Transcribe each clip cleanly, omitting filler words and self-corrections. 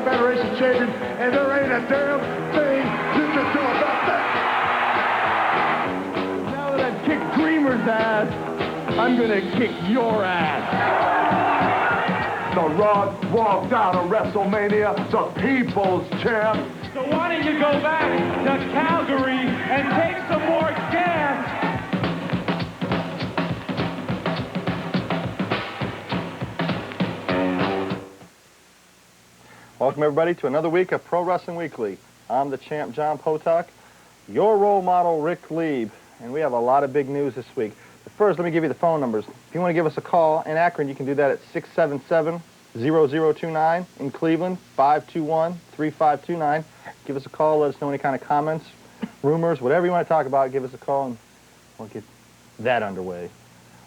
Federation champion, and there ain't a damn thing you can do about that. Now that I've kicked Dreamer's ass, I'm gonna kick your ass. The Rock walked out of WrestleMania, the people's champ. So why don't you go back to Calgary and take some more gas? Welcome, everybody, to another week of Pro Wrestling Weekly. I'm the champ, John Potok, your role model, Rick Lieb, and we have a lot of big news this week. But first, let me give you the phone numbers. If you want to give us a call in Akron, you can do that at 677-0029. In Cleveland, 521-3529. Give us a call. Let us know any kind of comments, rumors, whatever you want to talk about. Give us a call, and we'll get that underway.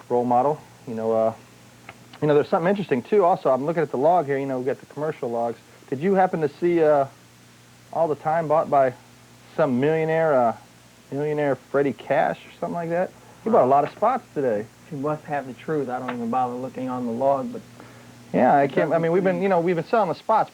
Role model, there's something interesting, too. Also, I'm looking at the log here. We've got the commercial logs. Did you happen to see all the time bought by some millionaire Freddie Cash or something like that? He bought a lot of spots today. He must have the truth. I don't even bother looking on the log, but yeah, I can't. I mean, we've been selling the spots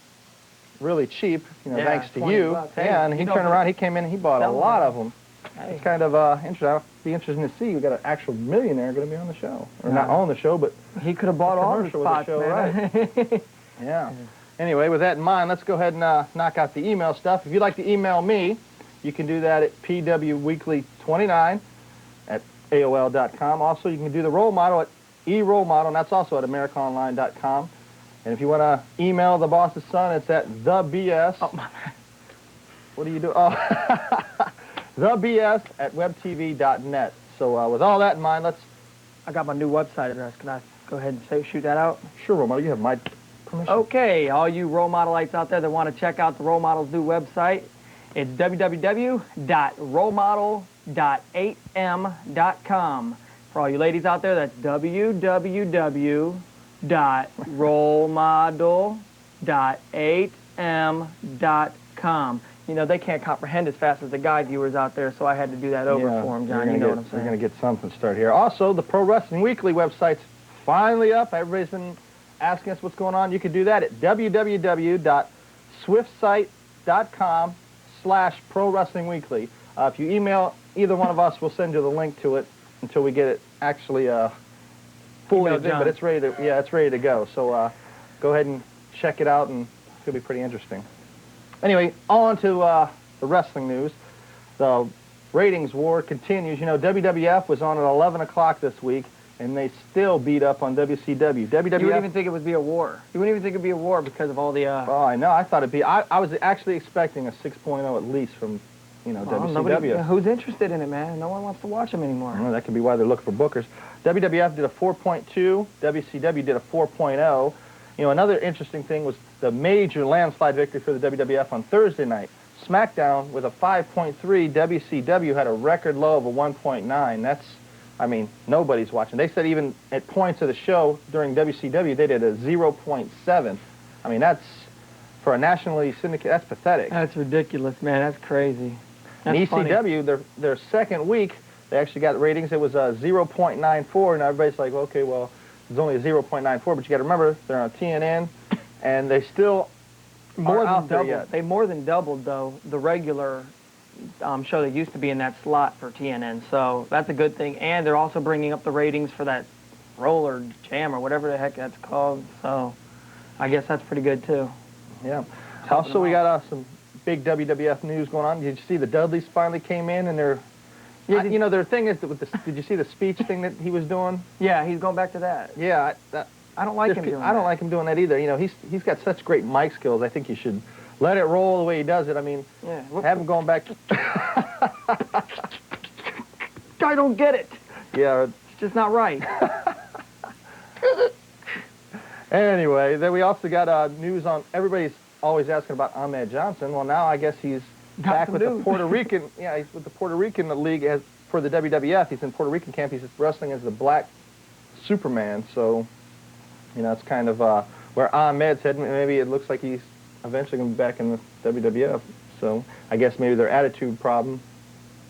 really cheap, thanks to you. Bucks. Yeah, and he turned around. He came in. He bought a lot of them. Hey. It's kind of interesting. It'll be interesting to see. We got an actual millionaire going to be on the show, or not on the show, but he could have bought all the spots, show, man. right? Yeah. Anyway, with that in mind, let's go ahead and knock out the email stuff. If you'd like to email me, you can do that at pwweekly29 at AOL.com. Also, you can do the role model at eRoleModel, and that's also at AmericaOnline.com. And if you want to email the boss's son, it's at thebs. Oh, my. What do you do? Oh, thebs at webtv.net. So with all that in mind, I got my new website address. Can I go ahead and shoot that out? Sure, role model. You have my permission. Okay, all you role modelites out there that want to check out the Role Model's new website, it's www.rolemodel.8m.com. For all you ladies out there, that's www.rolemodel.8m.com. They can't comprehend as fast as the guy viewers out there, so I had to do that over for them, John. You know what I'm saying? We're going to get something started here. Also, the Pro Wrestling Weekly website's finally up. Everybody's been asking us what's going on. You can do that at www.swiftsite.com/Pro Wrestling Weekly. If you email either one of us, we'll send you the link to it until we get it actually fully in, but it's ready to go. So go ahead and check it out, and it's going to be pretty interesting. Anyway, on to the wrestling news. The ratings war continues. WWF was on at 11 o'clock this week, and they still beat up on WCW. WWF. You wouldn't even think it would be a war. You wouldn't even think it would be a war because of all the... Oh, I know. I thought it'd be... I was actually expecting a 6.0 at least from, WCW. Who's interested in it, man? No one wants to watch them anymore. Well, that could be why they're looking for bookers. WWF did a 4.2. WCW did a 4.0. Another interesting thing was the major landslide victory for the WWF on Thursday night. SmackDown, with a 5.3, WCW had a record low of a 1.9. That's, nobody's watching. They said even at points of the show during WCW, they did a 0.7. That's, for a nationally syndicated, that's pathetic. That's ridiculous, man. That's crazy. That's and ECW, their second week, they actually got ratings. It was a 0.94, and everybody's like, okay, well, it's only a 0.94, but you got to remember, they're on TNN, and they still more than doubled, though, the regular show that used to be in that slot for TNN, so that's a good thing. And they're also bringing up the ratings for that Roller Jam or whatever the heck that's called, so I guess that's pretty good, too. Yeah. Also, we got some big WWF news going on. Did you see the Dudleys finally came in, and they're... Yeah, their thing is, did you see the speech thing that he was doing? Yeah, he's going back to that. Yeah, I don't like him doing that. I don't like him doing that either. He's got such great mic skills. I think you should let it roll the way he does it. Have him going back. I don't get it. Yeah. It's just not right. Anyway, then we also got news on, everybody's always asking about Ahmed Johnson. Well, now I guess he's back with the Puerto Rican, he's with the Puerto Rican league for the WWF. He's in Puerto Rican camp. He's wrestling as the Black Superman. So, it's kind of where Ahmed's heading. Maybe it looks like he's eventually going to be back in the WWF. So, I guess maybe their attitude problem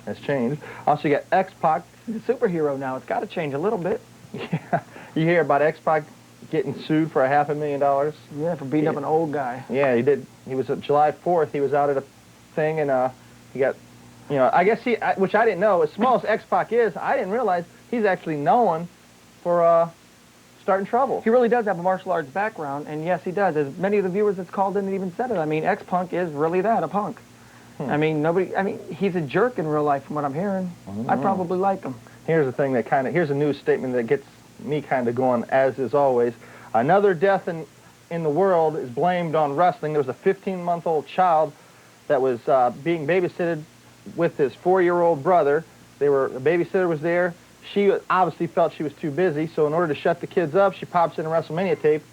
has changed. Also, you got X-Pac. He's a superhero now. It's got to change a little bit. Yeah. You hear about X-Pac getting sued for $500,000. Yeah, for beating up an old guy. Yeah, he did. He was July 4th. He was out at a thing, and he got, I guess which I didn't know. As small as X-Pac is, I didn't realize he's actually known for starting trouble. He really does have a martial arts background, and yes, he does. As many of the viewers that's called in even said it. I mean, X-Punk is really that, a punk. I mean, he's a jerk in real life from what I'm hearing. I probably like him. Here's the thing that here's a news statement that gets me kind of going, as is always. Another death in the world is blamed on wrestling. There was a 15-month-old child that was being babysitted with his 4-year-old brother. The babysitter was there. She obviously felt she was too busy, so in order to shut the kids up, she pops in a WrestleMania tape.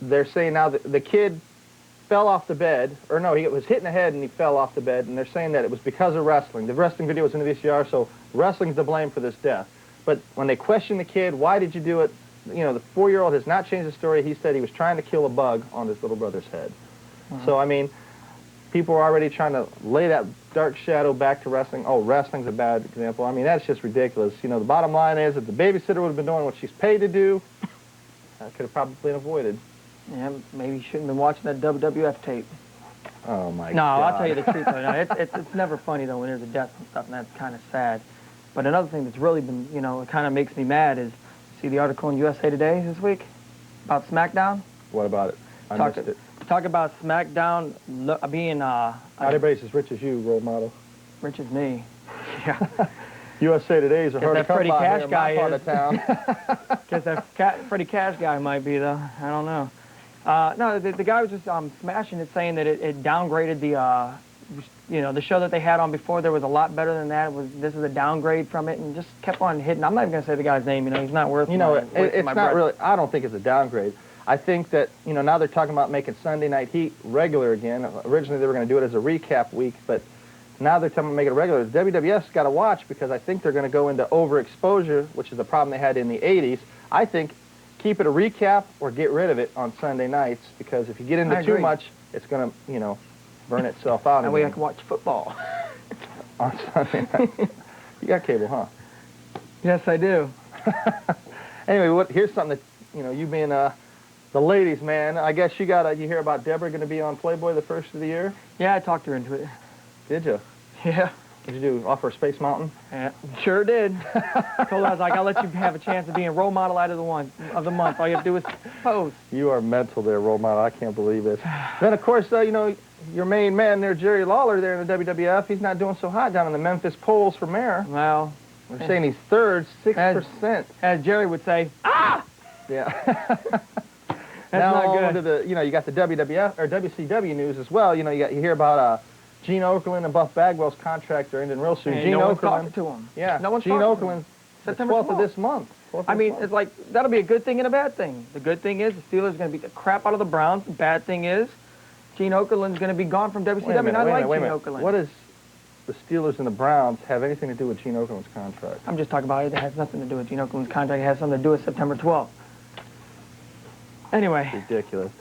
They're saying now that the kid fell off the bed, or no, he was hit in the head and he fell off the bed, and they're saying that it was because of wrestling. The wrestling video was in the VCR, so wrestling's to blame for this death. But when they questioned the kid, why did you do it? The 4-year-old has not changed the story. He said he was trying to kill a bug on his little brother's head. So, I mean, people are already trying to lay that dark shadow back to wrestling. Oh, wrestling's a bad example. I mean, that's just ridiculous. The bottom line is that the babysitter would have been doing what she's paid to do. That could have probably been avoided. Yeah, maybe you shouldn't have been watching that WWF tape. Oh, my God. No, I'll tell you the truth. No, it's never funny, though, when there's a death and stuff, and that's kind of sad. But another thing that's really been, it kind of makes me mad is, see the article in USA Today this week about SmackDown? What about it? I missed it. Talk about SmackDown being... Not everybody's as rich as you, role model. Rich as me. Yeah. USA Today is a hard to come Freddie by Cash here in guy my part of town. Guess that Freddie Cash guy might be, though. I don't know. No, the guy was just smashing it, saying that it downgraded the show that they had on before. There was a lot better than that. This is a downgrade from it, and just kept on hitting. I'm not even going to say the guy's name. He's not worth. It's not really. I don't think it's a downgrade. I think that now they're talking about making Sunday Night Heat regular again. Originally they were going to do it as a recap week, but now they're talking about making it regular. The WWF's got to watch, because I think they're going to go into overexposure, which is the problem they had in the 80s. I think keep it a recap or get rid of it on Sunday nights, because if you get into too much, it's going to, burn itself out. That way I can watch football. On Sunday night. You got cable, huh? Yes, I do. Anyway, here's something that, you being the ladies, man, I guess you hear about Deborah going to be on Playboy the first of the year? Yeah, I talked her into it. Did you? Yeah. What'd you do, offer Space Mountain? Yeah, sure did. Told her, I was like, I'll let you have a chance of being role model out of the month. All you have to do is pose. You are mental there, role model. I can't believe it. Then, of course, your main man there, Jerry Lawler, there in the WWF, he's not doing so hot down in the Memphis polls for mayor. Well, they're saying he's third, 6%. As Jerry would say, ah! Yeah. That's now not good. On to the, you got the WWF or WCW news as well. You hear about Gene Okerlund and Buff Bagwell's contract are ending real soon. Gene Okerlund, talking to him. Yeah. No one's Gene Okerlund, September 12th of this month. I mean, it's like, that'll be a good thing and a bad thing. The good thing is the Steelers are going to beat the crap out of the Browns. The bad thing is Gene Okerlund's going to be gone from WCW. And I like Gene Okerlund. What does the Steelers and the Browns have anything to do with Gene Okerlund's contract? I'm just talking about it. It has nothing to do with Gene Okerlund's contract. It has something to do with September 12th. Anyway. Ridiculous.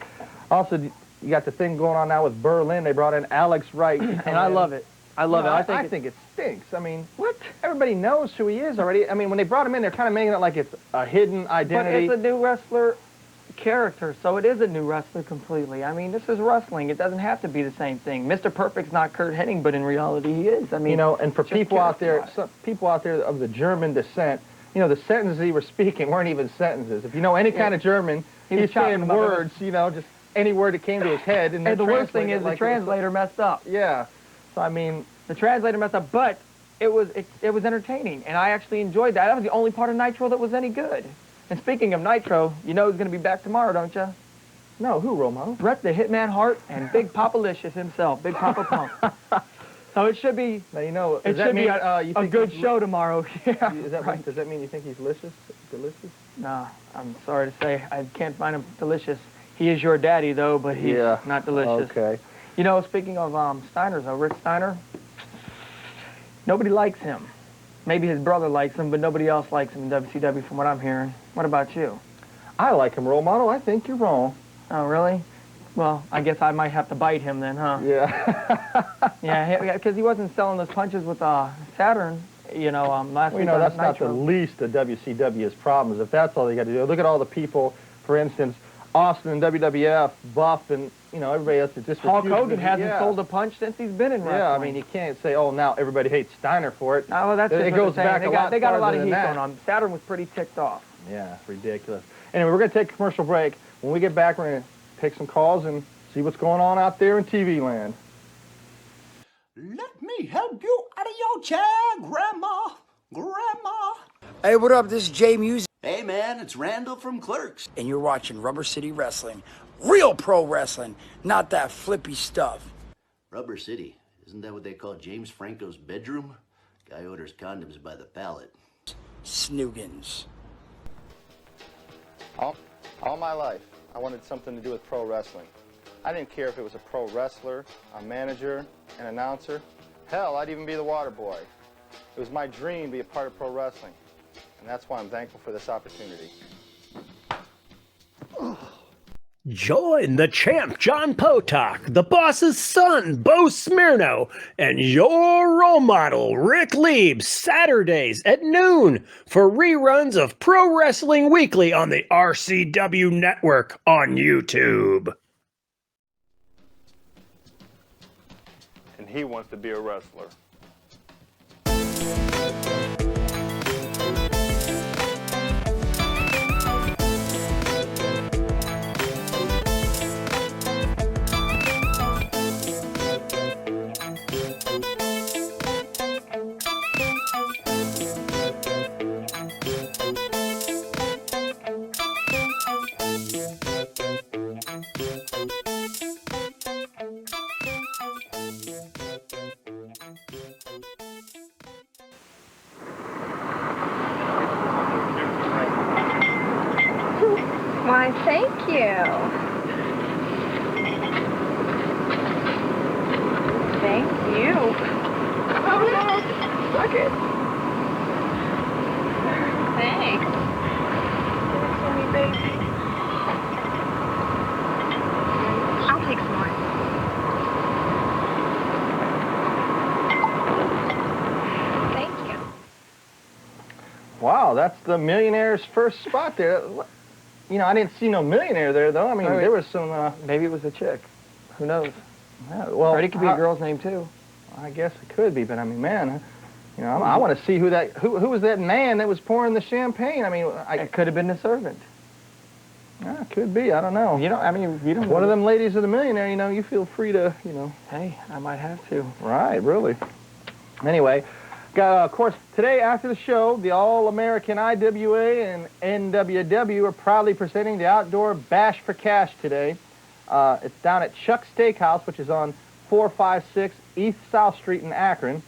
Also, you got the thing going on now with Berlin. They brought in Alex Wright. And I love it. I love it. I think it stinks. I mean, what? Everybody knows who he is already. I mean, when they brought him in, they're kind of making it like it's a hidden identity. But it's a new wrestler character, so it is a new wrestler completely. I mean, this is wrestling. It doesn't have to be the same thing. Mr. Perfect's not Kurt Hennig, but in reality he is. I mean, and for people out there of the German descent, the sentences he was speaking weren't even sentences. If you know any kind of German, he's saying words, just any word that came to his head. And the worst thing is the translator messed up. Yeah. So, I mean... The translator messed up, but it was entertaining, and I actually enjoyed that. That was the only part of Nitro that was any good. And speaking of Nitro, you know he's going to be back tomorrow, don't you? No, who, Romo? Bret the Hitman Hart and Big Papa Licious himself, Big Papa Pump. So it should be. Now it should be a good show tomorrow. Yeah. Does that mean you think he's delicious? No, I'm sorry to say I can't find him delicious. He is your daddy though, but he's not delicious. Okay. Speaking of Steiners, though, Rick Steiner, nobody likes him. Maybe his brother likes him, but nobody else likes him in WCW from what I'm hearing. What about you? I like him, role model. I think you're wrong. Oh, really? Well, I guess I might have to bite him then, huh? Yeah. Yeah, because he wasn't selling those punches with Saturn, last week. That's not the least of WCW's problems. If that's all they got to do, look at all the people for instance, Austin and WWF, Buff, and everybody else that just Hulk refused Hogan to- hasn't yeah. sold a punch since he's been in wrestling. Yeah, I mean, you can't say, oh, now everybody hates Steiner for it. Oh, that's just it what goes they're saying. back They got a lot farther of than heat that. going on. Saturn was pretty ticked off. Yeah, it's ridiculous. Anyway, we're going to take a commercial break. When we get back, we're going to take some calls and see what's going on out there in TV land. Let me help you out of your chair, Grandma. Grandma. Hey, what up? This is Jay Music. Hey, man, it's Randall from Clerks. And you're watching Rubber City Wrestling. Real pro wrestling, not that flippy stuff. Rubber City. Isn't that what they call James Franco's bedroom? Guy orders condoms by the pallet. Snoogans. All my life, I wanted something to do with pro wrestling. I didn't care if it was a pro wrestler, a manager, an announcer. Hell, I'd even be the water boy. It was my dream to be a part of pro wrestling, and that's why I'm thankful for this opportunity. Join the champ, John Potok, the boss's son, Bo Smirno, and your role model, Rick Lieb, Saturdays at noon for reruns of Pro Wrestling Weekly on the RCW Network on YouTube. And he wants to be a wrestler. Why, thank you. Thank you. Oh, no. Suck it. Thanks. Give it to me, baby. I'll take some more. Thank you. Wow, that's the Millionaire's first spot there. I didn't see no Millionaire there, though. I mean, there was some... Maybe it was a chick. Who knows? Yeah, well, Or it could be a girl's name, too. I guess it could be, but I mean, man, I want to see who was that man that was pouring the champagne. I mean, It could have been the servant. Yeah, it could be. I don't know. You don't One of them ladies of the Millionaire, you feel free to, Hey, I might have to. Right, really. Anyway, of course, today after the show, the All-American IWA and NWW are proudly presenting the Outdoor Bash for Cash today. It's down at Chuck's Steakhouse, which is on 456 East South Street in Akron.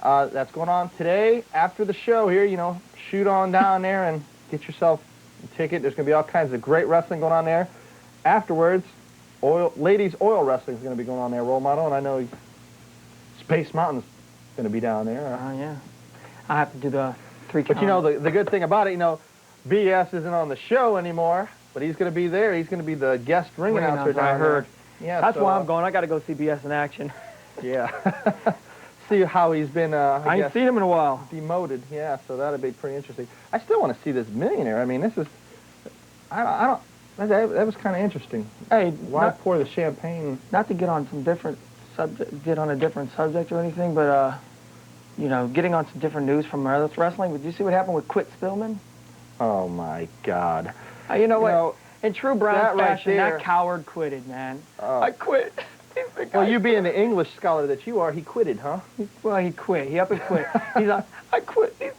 That's going on today after the show here. Shoot on down there and get yourself a ticket. There's going to be all kinds of great wrestling going on there. Afterwards, ladies oil wrestling is going to be going on there, role model, and I know Space Mountain's going to be down there. Oh, yeah. I have to do the 3 But the good thing about it, BS isn't on the show anymore, but he's going to be there. He's going to be the guest ring announcer down I heard. there. Yeah, That's why I'm going. I got to go see BS in action. Yeah. See how he's been, I ain't seen him in a while. Demoted. Yeah, so that'll be pretty interesting. I still want to see this Millionaire. I mean, this is, I don't, that was kind of interesting. Hey, why pour the champagne? Not to get on some different a different subject or anything, but getting on some different news from wrestling. Did you see what happened with Quit Spillman? Oh my God! You know what? In true Brown fashion, right that coward quitted, man. Oh. I quit. Well, you being the English scholar that you are, he quitted, huh? He quit. He up and quit. He's like, I quit. These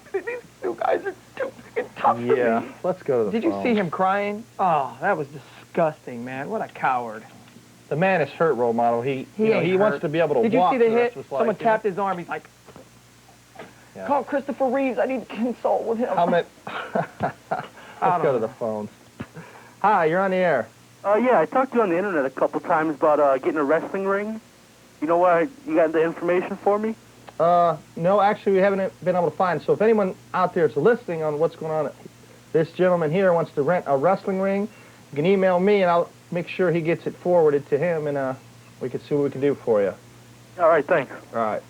new guys are too freaking tough for me. Yeah, let's go to the Did you see him crying? Oh, that was disgusting, man. What a coward. The man is hurt, role model. He wants to be able to Did you walk. see the hit? Someone tapped his arm. He's like, call Christopher Reeves. I need to consult with him. Let's go to the phones. Hi, you're on the air. Yeah, I talked to you on the internet a couple times about getting a wrestling ring. You know where you got the information for me? No, actually, we haven't been able to find. So if anyone out there is listening on what's going on, this gentleman here wants to rent a wrestling ring, you can email me, and I'll make sure he gets it forwarded to him, and we can see what we can do for you. All right, thanks. All right.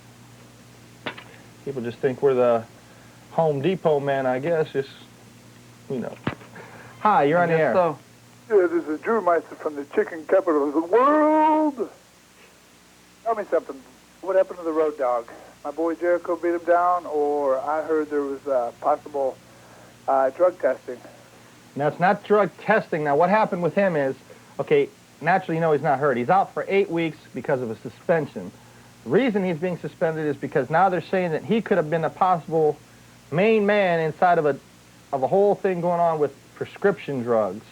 People just think we're the Home Depot man, I guess. Hi, you're on the air. So. Yeah, this is Drew Meister from the chicken capital of the world. Tell me something. What happened to the Road Dogg? My boy Jericho beat him down, or I heard there was possible drug testing. Now, it's not drug testing. Now, what happened with him is, okay, naturally, you know he's not hurt. He's out for 8 weeks because of a suspension. The reason he's being suspended is because now they're saying that he could have been a possible main man inside of a whole thing going on with prescription drugs,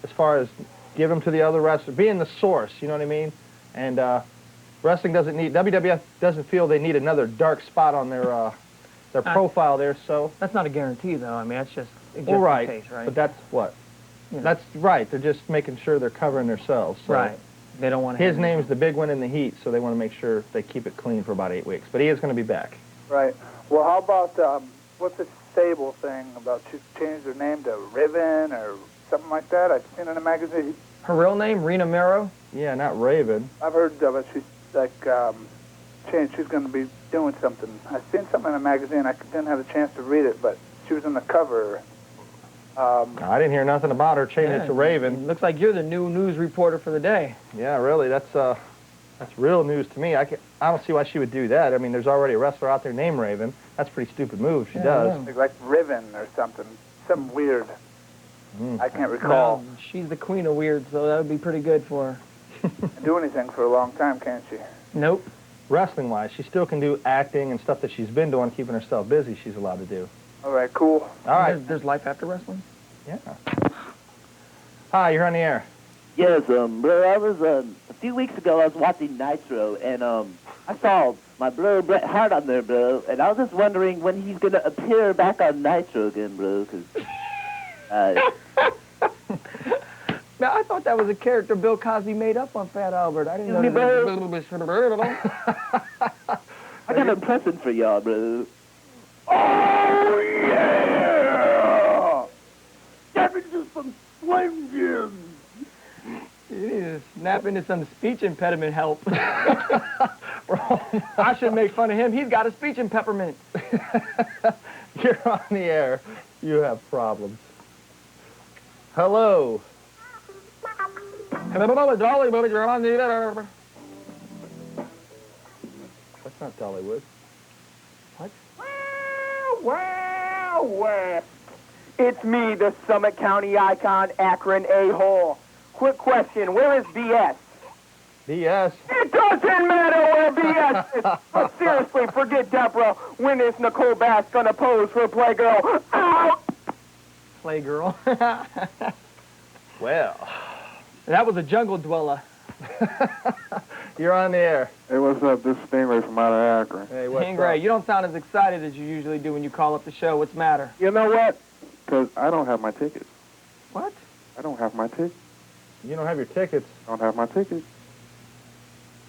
as far as give them to the other wrestlers, being the source, you know what I mean? And wrestling doesn't need, WWF doesn't feel they need another dark spot on their profile there, so. That's not a guarantee, though. I mean, that's just in case, right? But that's what? Yeah. That's right. They're just making sure they're covering themselves. So right. They don't want to. His name's the big one in the heat, so they want to make sure they keep it clean for about 8 weeks. But he is going to be back. Right. Well, how about, what's this Sable thing about she changed her name to Riven or something like that? I've seen it in a magazine. Her real name, Rena Mero? Yeah, not Raven. I've heard of it. She's like, changed. She's going to be doing something. I've seen something in a magazine. I didn't have a chance to read it, but she was on the cover. I didn't hear nothing about her changing it to Raven. Looks like you're the new news reporter for the day. Yeah, really. That's real news to me. I don't see why she would do that. I mean, there's already a wrestler out there named Raven. That's a pretty stupid move. She does. Like Riven or something. Something weird. I can't recall. Well, she's the queen of weird, so that would be pretty good for her. Do anything for a long time, can't she? Nope. Wrestling-wise, she still can do acting and stuff that she's been doing, keeping herself busy. She's allowed to do. All right, cool. All right. There's life after wrestling? Yeah. Hi, you're on the air. Yes, bro, I was, a few weeks ago, I was watching Nitro, and, I saw my bro Bret Hart on there, bro, and I was just wondering when he's gonna appear back on Nitro again, bro, because, Now, I thought that was a character Bill Cosby made up on Fat Albert. I didn't know that. I got a present for y'all, bro. Oh, yeah! Step into some Slim Jim! You need to snap into some speech impediment help. I should make fun of him. He's got a speech impediment. You're on the air. You have problems. Hello. That's not Dollywood. What? Well. It's me, the Summit County icon, Akron a-hole. Quick question, where is BS? BS? It doesn't matter where BS is. But seriously, forget Deborah. When is Nicole Bass gonna pose for Playgirl? Ow! Playgirl. Well. That was a jungle dweller. You're on the air. Hey, what's up? This is Stingray from out of Akron. Hey, what's Stingray, up? you don't sound as excited as you usually do when you call up the show. What's the matter? You know what? Because I don't have my tickets. What? I don't have my tickets. You don't have your tickets. I don't have my tickets.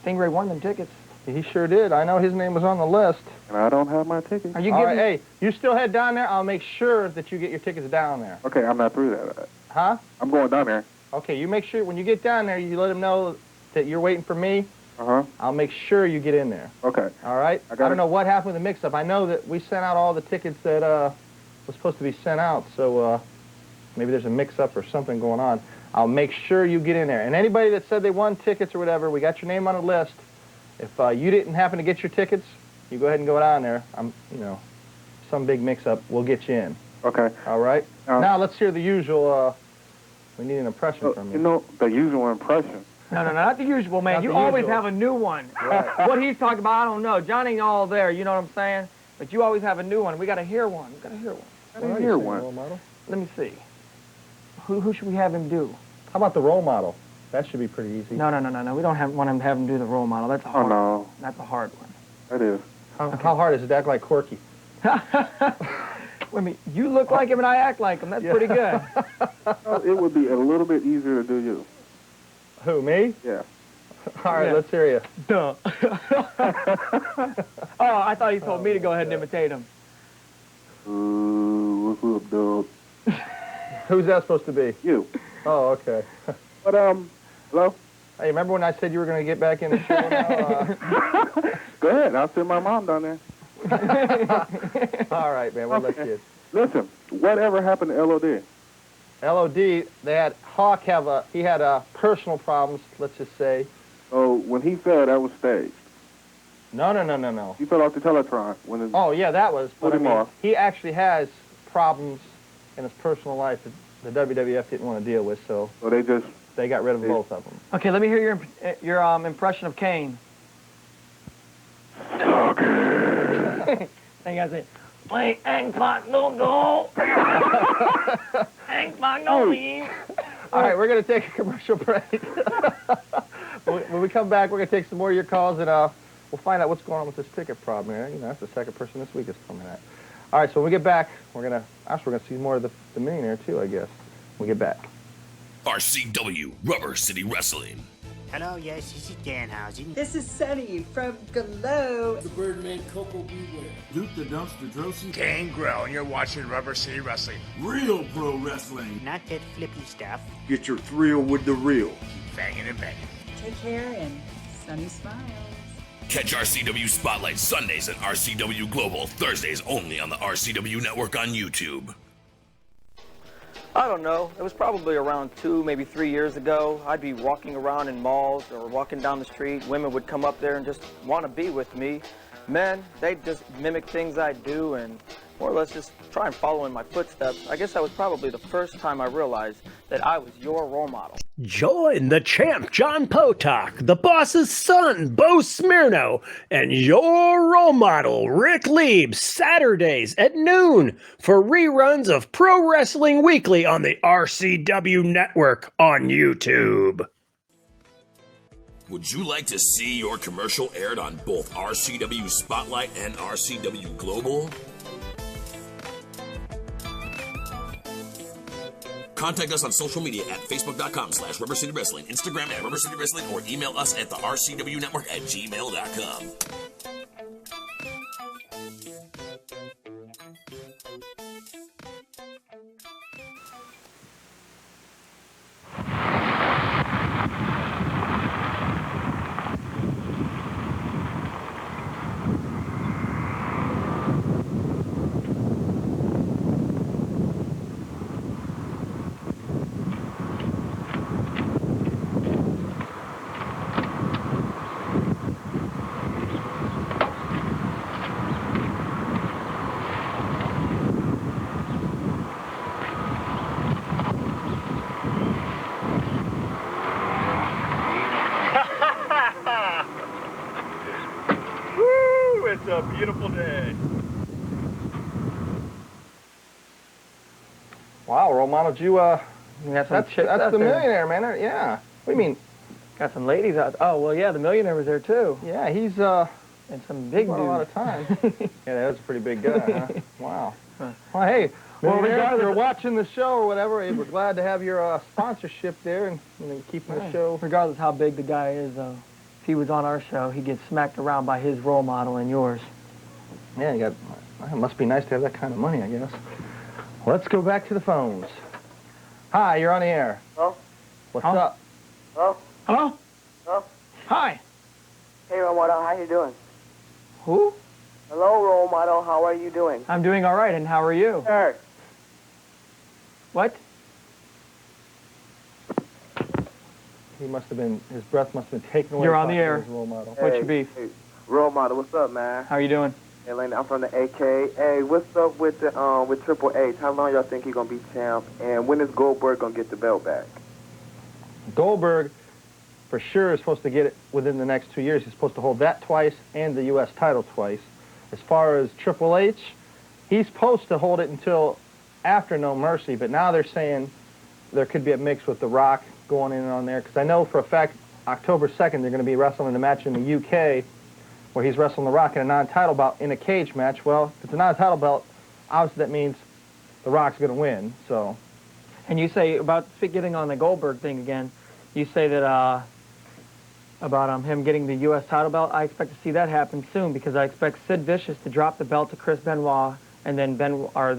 Stingray won them tickets. He sure did. I know his name was on the list. And I don't have my tickets. Are you All giving... right, hey, you still head down there? I'll make sure that you get your tickets down there. Okay, I'm not through that. Huh? I'm going down there. Okay, you make sure when you get down there, you let them know that you're waiting for me. Uh-huh. I'll make sure you get in there. Okay. All right? I don't know what happened with the mix-up. I know that we sent out all the tickets that was supposed to be sent out, so maybe there's a mix-up or something going on. I'll make sure you get in there. And anybody that said they won tickets or whatever, we got your name on the list. If you didn't happen to get your tickets, you go ahead and go down there. Some big mix-up, we'll get you in. Okay. All right? Now let's hear the usual. We need an impression from you. You know, the usual impression. No, not the usual, man. Not You the always usual. have a new one. Right. What he's talking about, I don't know. John ain't all there, you know what I'm saying? But you always have a new one. We got to hear one. I didn't hear one. Let me see. Who should we have him do? How about the role model? That should be pretty easy. No. We don't want him to have him do the role model. That's a hard one. Oh, no. That's a hard one. That is. How hard is it to act like Corky? Wait a minute. You look like him and I act like him. That's pretty good. It would be a little bit easier to do you. Who, me? Yeah. All right, let's hear you. Duh. Oh, I thought he told me to go ahead and imitate him. What's up, dog? Who's that supposed to be? You. Oh, okay. But, hello? Hey, remember when I said you were going to get back in the show now? Go ahead. I'll send my mom down there. All right, man. We'll let you. Listen, whatever happened to LOD? LOD, they had Hawk he had personal problems, let's just say. So when he fell, that was staged. No. He fell off the Teletron. Oh, yeah, that was. But Put him off. he actually has problems in his personal life that the WWF didn't want to deal with, so they got rid of both of them. Okay, let me hear your impression of Kane. Okay. Then you guys say, play Angpot no go. Angpot no leave. All right, we're going to take a commercial break. When we come back, we're going to take some more of your calls, and we'll find out what's going on with this ticket problem here. You know, that's the second person this week is coming at. All right, so when we get back, we're going to see more of the Millionaire, too, I guess, when we get back. RCW, Rubber City Wrestling. Hello, yes, this is Danhausen. This is Sunny from Glow. The Birdman Coco Beware. Duke the Dumpster Drosi. Gangrel, and you're watching Rubber City Wrestling. Real pro wrestling. Not that flippy stuff. Get your thrill with the real. Keep banging and banging. Take care and Sunny smiles. Catch RCW Spotlight Sundays and RCW Global Thursdays only on the RCW Network on YouTube. I don't know. It was probably around 2, maybe 3 years ago. I'd be walking around in malls or walking down the street. Women would come up there and just want to be with me. Men, they'd just mimic things I do and more or less just try and follow in my footsteps. I guess that was probably the first time I realized that I was your role model. Join the champ, John Potok, the boss's son, Bo Smirno, and your role model, Rick Lieb, Saturdays at noon for reruns of Pro Wrestling Weekly on the RCW Network on YouTube. Would you like to see your commercial aired on both RCW Spotlight and RCW Global? Contact us on social media at facebook.com/Rubber City Wrestling, Instagram at Rubber City Wrestling, or email us at the RCW Network at gmail.com. It's a beautiful day. Wow, role model, did you, got some that's chicks the out there. Millionaire, man. Yeah. What do you mean? Got some ladies out. Oh, well, yeah, the Millionaire was there, too. Yeah, he's, and some big dudes. a lot of time. Yeah, that was a pretty big guy, huh? Wow. Well, hey, if you're watching the show or whatever, we're glad to have your sponsorship there and keeping the show. Regardless how big the guy is, though, if he was on our show, he'd get smacked around by his role model and yours. Yeah, it must be nice to have that kind of money, I guess. Let's go back to the phones. Hi, you're on the air. Hello? What's up? Hello? Hello? Hello? Hi. Hey, role model, how you doing? Who? Hello, role model, how are you doing? I'm doing all right, and how are you? Sir. What? His breath must have been taken away. You're on the by air. his role model. What's your beef? Hey, role model, what's up, man? How are you doing? Hey, Lane, I'm from the AK. Hey, what's up with the with Triple H? How long y'all think he gonna be champ? And when is Goldberg gonna get the belt back? Goldberg, for sure, is supposed to get it within the next 2 years. He's supposed to hold that twice and the U.S. title twice. As far as Triple H, he's supposed to hold it until after No Mercy, but now they're saying there could be a mix with The Rock going in on there, because I know for a fact October 2nd they're going to be wrestling a match in the UK where he's wrestling The Rock in a non-title bout in a cage match. Well, if it's a non-title belt, obviously that means The Rock's going to win. So, and you say about getting on the Goldberg thing again, you say that about him getting the U.S. title belt. I expect to see that happen soon because I expect Sid Vicious to drop the belt to Chris Benoit, and then Benoit to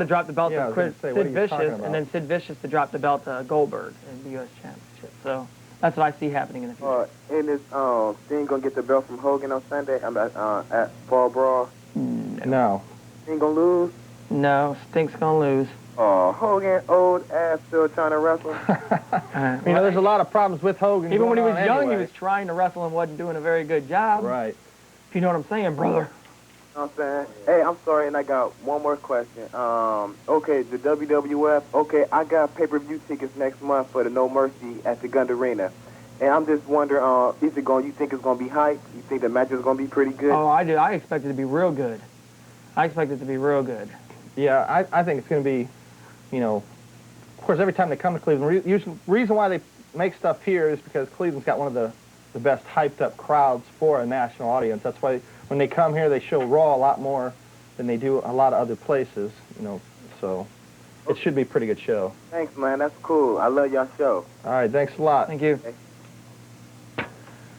drop the belt to Sid Vicious, and then Sid Vicious to drop the belt to Goldberg in the U.S. Championship. So that's what I see happening in the future. And is Sting gonna get the belt from Hogan on Sunday? At Fall Brawl? No. Sting gonna lose? No, Sting's gonna lose. Oh, Hogan, old ass, still trying to wrestle. You know, there's a lot of problems with Hogan. Even when he was going on young, anyway. he was trying to wrestle and wasn't doing a very good job. Right. If you know what I'm saying, brother. You know what I'm saying? Hey, I'm sorry, and I got one more question. Okay, the WWF. Okay, I got pay-per-view tickets next month for the No Mercy at the Gund Arena, and I'm just wondering, is it going? You think it's going to be hype? You think the match is going to be pretty good? Oh, I do. I expect it to be real good. I expect it to be real good. Yeah, I think it's going to be, you know, of course, every time they come to Cleveland, reason why they make stuff here is because Cleveland's got one of the best hyped-up crowds for a national audience. That's why when they come here, they show Raw a lot more than they do a lot of other places, you know, so it should be a pretty good show. Thanks, man. That's cool. I love y'all show. All right, thanks a lot. Thank you.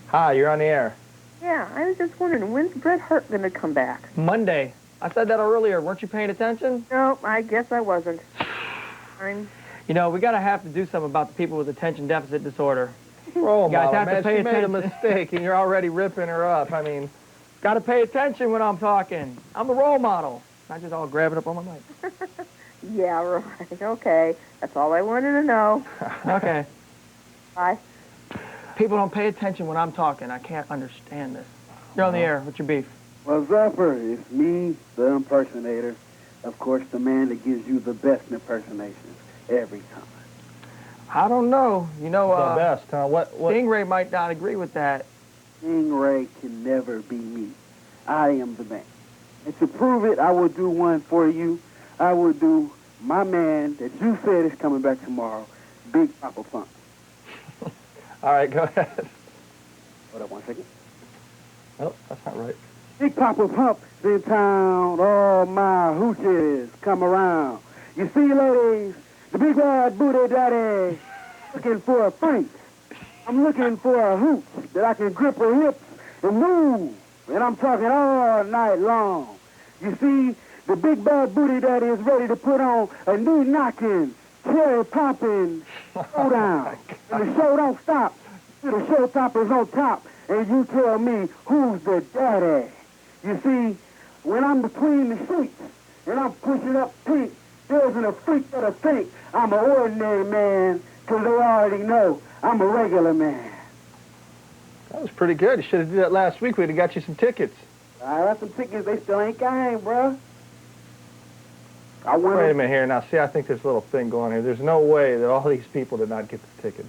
Hi, you're on the air. Yeah, I was just wondering, when's Bret Hart going to come back? Monday. I said that earlier. Weren't you paying attention? No, I guess I wasn't. You know, we have to do something about the people with attention deficit disorder. Role You guys model, have man. to pay She made a attention. mistake, and you're already ripping her up. I mean, got to pay attention when I'm talking. I'm the role model. Not just all grabbing up on my mic. Yeah, right. Okay. That's all I wanted to know. Okay. Bye. People don't pay attention when I'm talking. I can't understand this. You're on the air. What's your beef? Well, Zapper, it's me, the impersonator. Of course, the man that gives you the best impersonations every time. I don't know. You know, the best, huh? What? Stingray might not agree with that. Stingray can never be me. I am the man. And to prove it, I will do one for you. I will do my man that you said is coming back tomorrow, Big Papa Pump. All right, go ahead. Hold up 1 second. Oh, that's not right. Big Papa Pump in town, all my hooches come around. You see, ladies, the big bad booty daddy looking for a freak. I'm looking for a hoot that I can grip her hips and move. And I'm talking all night long. You see, the big bad booty daddy is ready to put on a new knocking, cherry popping showdown. And the show don't stop till the showstoppers on top. And you tell me who's the daddy. You see, when I'm between the sheets and I'm pushing up pink, there isn't a freak that'll think I'm an ordinary man, because they already know I'm a regular man. That was pretty good. You should have did that last week. We'd have got you some tickets. I got some tickets. They still ain't came, bruh. Wait a minute here. Now, see, I think there's a little thing going here. There's no way that all these people did not get the tickets.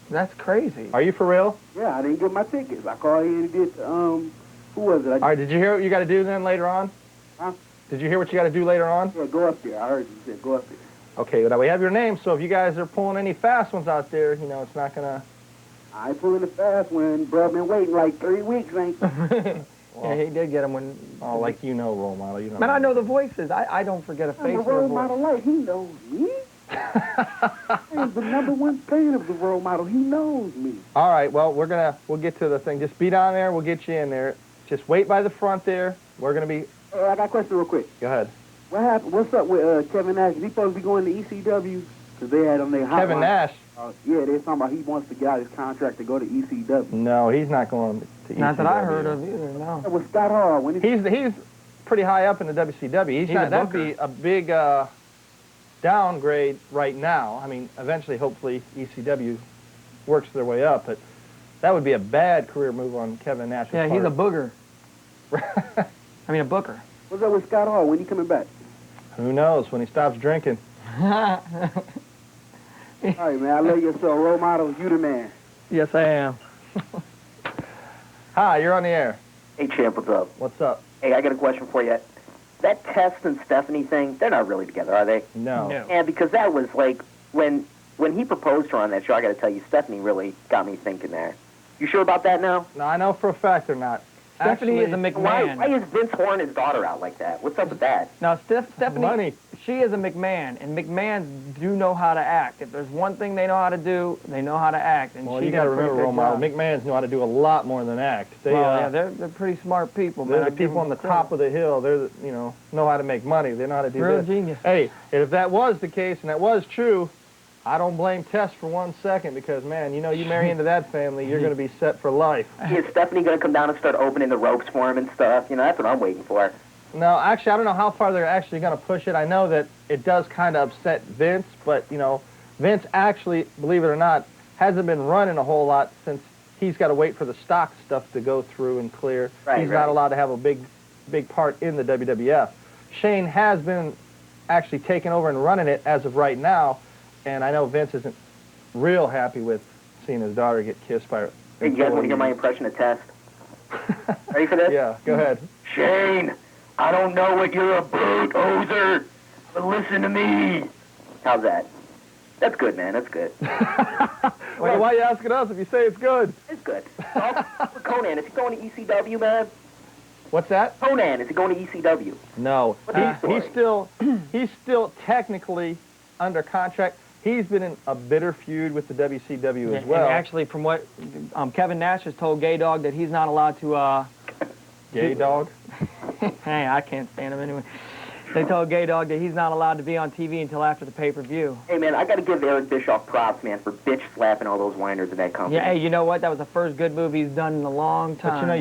That's crazy. Are you for real? Yeah, I didn't get my tickets. I called in and did, who was it? All right, did you hear what you got to do then later on? Huh? Did you hear what you got to do later on? Yeah, go up there. I heard you said go up there. Okay, now we have your name, so if you guys are pulling any fast ones out there, you know, it's not going to... I ain't pulling the fast one, bro. Been waiting like 3 weeks, ain't Yeah, he did get him when... Oh, like you know, role model. You know. Man, I know the voices. I don't forget a face I'm the or a role voice. model like he knows me. I'm the #1 fan of the role model. He knows me. All right, well, we'll get to the thing. Just be down there. We'll get you in there. Just wait by the front there. We're going to be... I got a question real quick. Go ahead. What happened? What's up with Kevin Nash? Is he supposed to be going to ECW? Because they had on their hotline. Kevin Nash? Yeah, they're talking about he wants to get out his contract to go to ECW. No, he's not going to ECW. Not that I heard of either, no. With Scott Hall. When He's pretty high up in the WCW. He's not, that'd be a big downgrade right now. I mean, eventually, hopefully, ECW works their way up, but that would be a bad career move on Kevin Nash's Yeah, part. he's a booger. I mean, a booker. What's up with Scott Hall? When he coming back? Who knows when he stops drinking. All right, man. I love you, so role model. You the man. Yes, I am. Hi, you're on the air. Hey, Champ, what's up? What's up? Hey, I got a question for you. That Test and Stephanie thing, they're not really together, are they? No. Yeah, because that was like, when he proposed to her on that show, I got to tell you, Stephanie really got me thinking there. You sure about that now? No, I know for a fact they're not. Stephanie is a McMahon. Why is Vince horning his daughter out like that? What's up with that? Now, Stephanie, Money. she is a McMahon, and McMahons do know how to act. If there's one thing they know how to do, they know how to act. And Well, she you got to remember, role model, McMahons know how to do a lot more than act. They, yeah, they're pretty smart people. They're man. the people on the top of the hill. They're know how to make money. They know how to do Real this. genius. Hey, if that was the case and that was true, I don't blame Tess for 1 second because, man, you marry into that family, you're going to be set for life. Is Stephanie going to come down and start opening the ropes for him and stuff? That's what I'm waiting for. No, actually, I don't know how far they're actually going to push it. I know that it does kind of upset Vince, but, you know, Vince actually, believe it or not, hasn't been running a whole lot since he's got to wait for the stock stuff to go through and clear. Right, he's not allowed to have a big part in the WWF. Shane has been actually taking over and running it as of right now, and I know Vince isn't real happy with seeing his daughter get kissed by her. Hey, you guys want to hear my impression of Test? Ready for this? Yeah, go ahead. Shane, I don't know what you're about, Ozer, but listen to me. How's that? That's good, man. That's good. Well, why are you asking us if you say it's good? It's good. Conan, is he going to ECW, man? What's that? Conan, is he going to ECW? No. He's still technically under contract. He's been in a bitter feud with the WCW as well. And actually, from what Kevin Nash has told Gay Dog, that he's not allowed to... Gay Dog? Hey, I can't stand him anyway. They told Gay Dog that he's not allowed to be on TV until after the pay-per-view. Hey, man, I got to give Eric Bischoff props, man, for bitch slapping all those whiners in that company. Yeah, hey, you know what? That was the first good move he's done in a long time. But you know,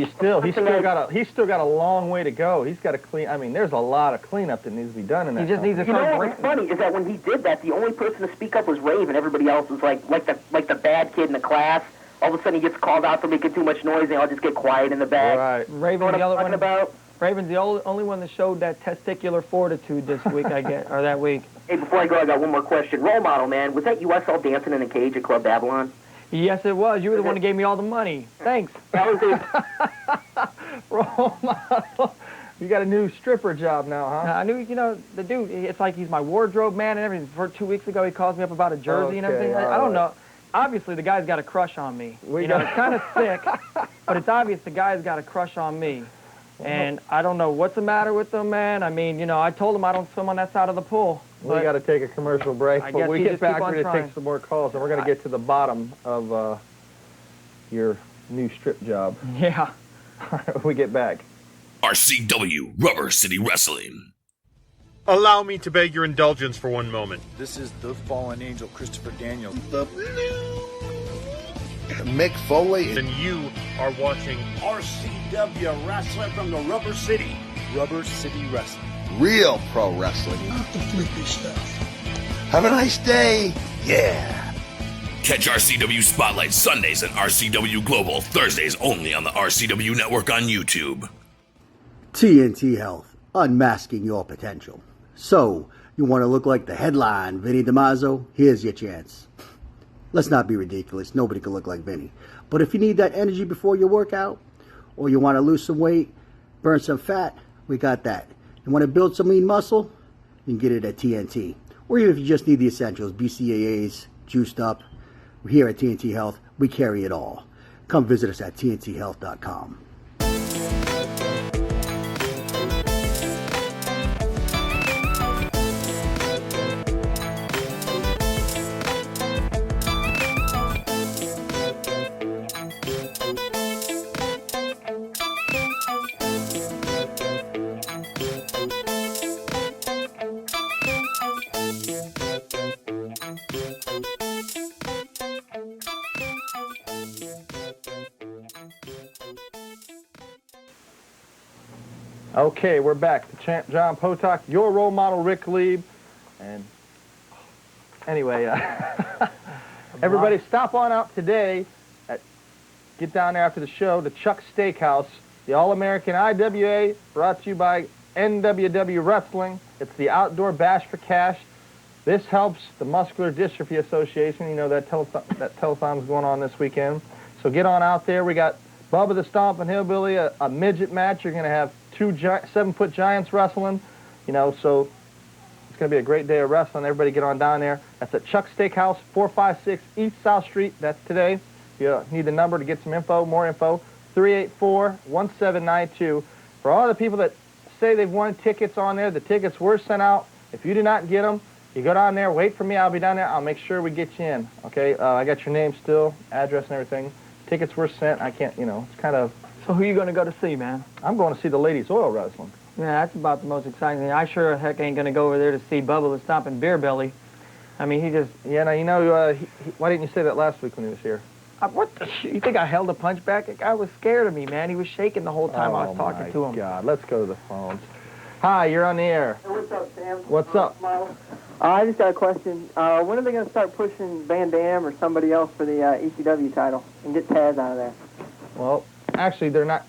he's still got a long way to go. He's got to clean. I mean, there's a lot of cleanup that needs to be done in that. He just needs to start. You know what's funny is that when he did that, the only person to speak up was Rave, and everybody else was like the bad kid in the class. All of a sudden, he gets called out for making too much noise, and I'll just get quiet in the back. Right. Raven's the other one about. Raven's the only one that showed that testicular fortitude this week, I guess, or that week. Hey, before I go, I got one more question. Role model, man, was that USL dancing in a cage at Club Babylon? Yes, it was. You were the one that gave me all the money. Thanks. That was it. Role model. You got a new stripper job now, huh? I knew, you know, the dude, it's like he's my wardrobe man and everything. For 2 weeks ago, he calls me up about a jersey and everything. I don't know. Obviously, the guy's got a crush on me. You know, it's kind of sick, but it's obvious the guy's got a crush on me. And I don't know what's the matter with him, man. I mean, you know, I told him I don't swim on that side of the pool. We got to take a commercial break, but we get back, we're going to take some more calls, and we're going to get to the bottom of your new strip job. Yeah. We get back. RCW, Rubber City Wrestling. Allow me to beg your indulgence for one moment. This is the fallen angel, Christopher Daniels. The Mick Foley. And you are watching RCW Wrestling from the Rubber City. Rubber City Wrestling. Real pro wrestling. Not the flippy stuff. Have a nice day. Yeah. Catch RCW Spotlight Sundays and RCW Global Thursdays only on the RCW Network on YouTube. TNT Health, unmasking your potential. So, you want to look like the headline, Vinny DiMaggio? Here's your chance. Let's not be ridiculous. Nobody can look like Vinny. But if you need that energy before your workout, or you want to lose some weight, burn some fat, we got that. You want to build some lean muscle? You can get it at TNT. Or even if you just need the essentials, BCAAs, juiced up. Here at TNT Health, we carry it all. Come visit us at tnthealth.com. Okay, we're back. The champ, John Potok, your role model, Rick Lieb. And anyway, everybody stop on out today. Get down there after the show to Chuck's Steakhouse, the All-American IWA, brought to you by NWW Wrestling. It's the outdoor bash for cash. This helps the Muscular Dystrophy Association. You know, that telethon's going on this weekend. So get on out there. We got Bubba the Stompin' Hillbilly, a midget match. You're going to have 2 7-foot giants wrestling. You know, so it's going to be a great day of wrestling. Everybody get on down there. That's at Chuck's Steakhouse, 456 East South Street. That's today. If you need the number to get some info, more info, 384-1792. For all the people that say they've won tickets on there, the tickets were sent out. If you do not get them, you go down there, wait for me. I'll be down there. I'll make sure we get you in. Okay? I got your name still, address and everything. Tickets were sent. I can't, you know, it's kind of... So who are you going to go to see, man? I'm going to see the ladies oil wrestling. Yeah, that's about the most exciting thing. I sure as heck ain't going to go over there to see Bubba the Stompin' Beer Belly. I mean, he just... Yeah, now, you know, why didn't you say that last week when he was here? What the shit? You think I held a punch back? The guy was scared of me, man. He was shaking the whole time I was talking to him. Oh, my God. Let's go to the phones. Hi, you're on the air. Hey, what's up, Sam? What's up? I just got a question. When are they going to start pushing Van Dam or somebody else for the ECW title and get Taz out of there? Well, actually, they're not.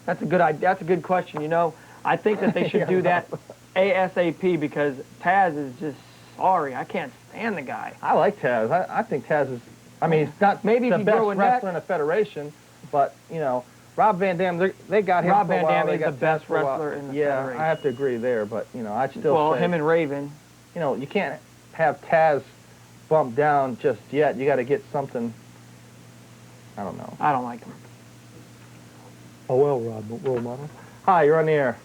That's a good idea. That's a good question. You know, I think that they should do that ASAP because Taz is just sorry. I can't stand the guy. I like Taz. I think Taz is. I mean, he's not maybe the if you best grow a wrestler neck. in the Federation, but you know, Rob Van Dam. They got him. Rob for a Van while. Dam They is got the best Taz for a while. wrestler in the Yeah, Federation. I have to agree there, but you know, I'd still Well, say, him and Raven. You know, you can't have Taz bumped down just yet. You got to get something. I don't know. I don't like him. Oh well, Rob, role model. Hi, you're on the air.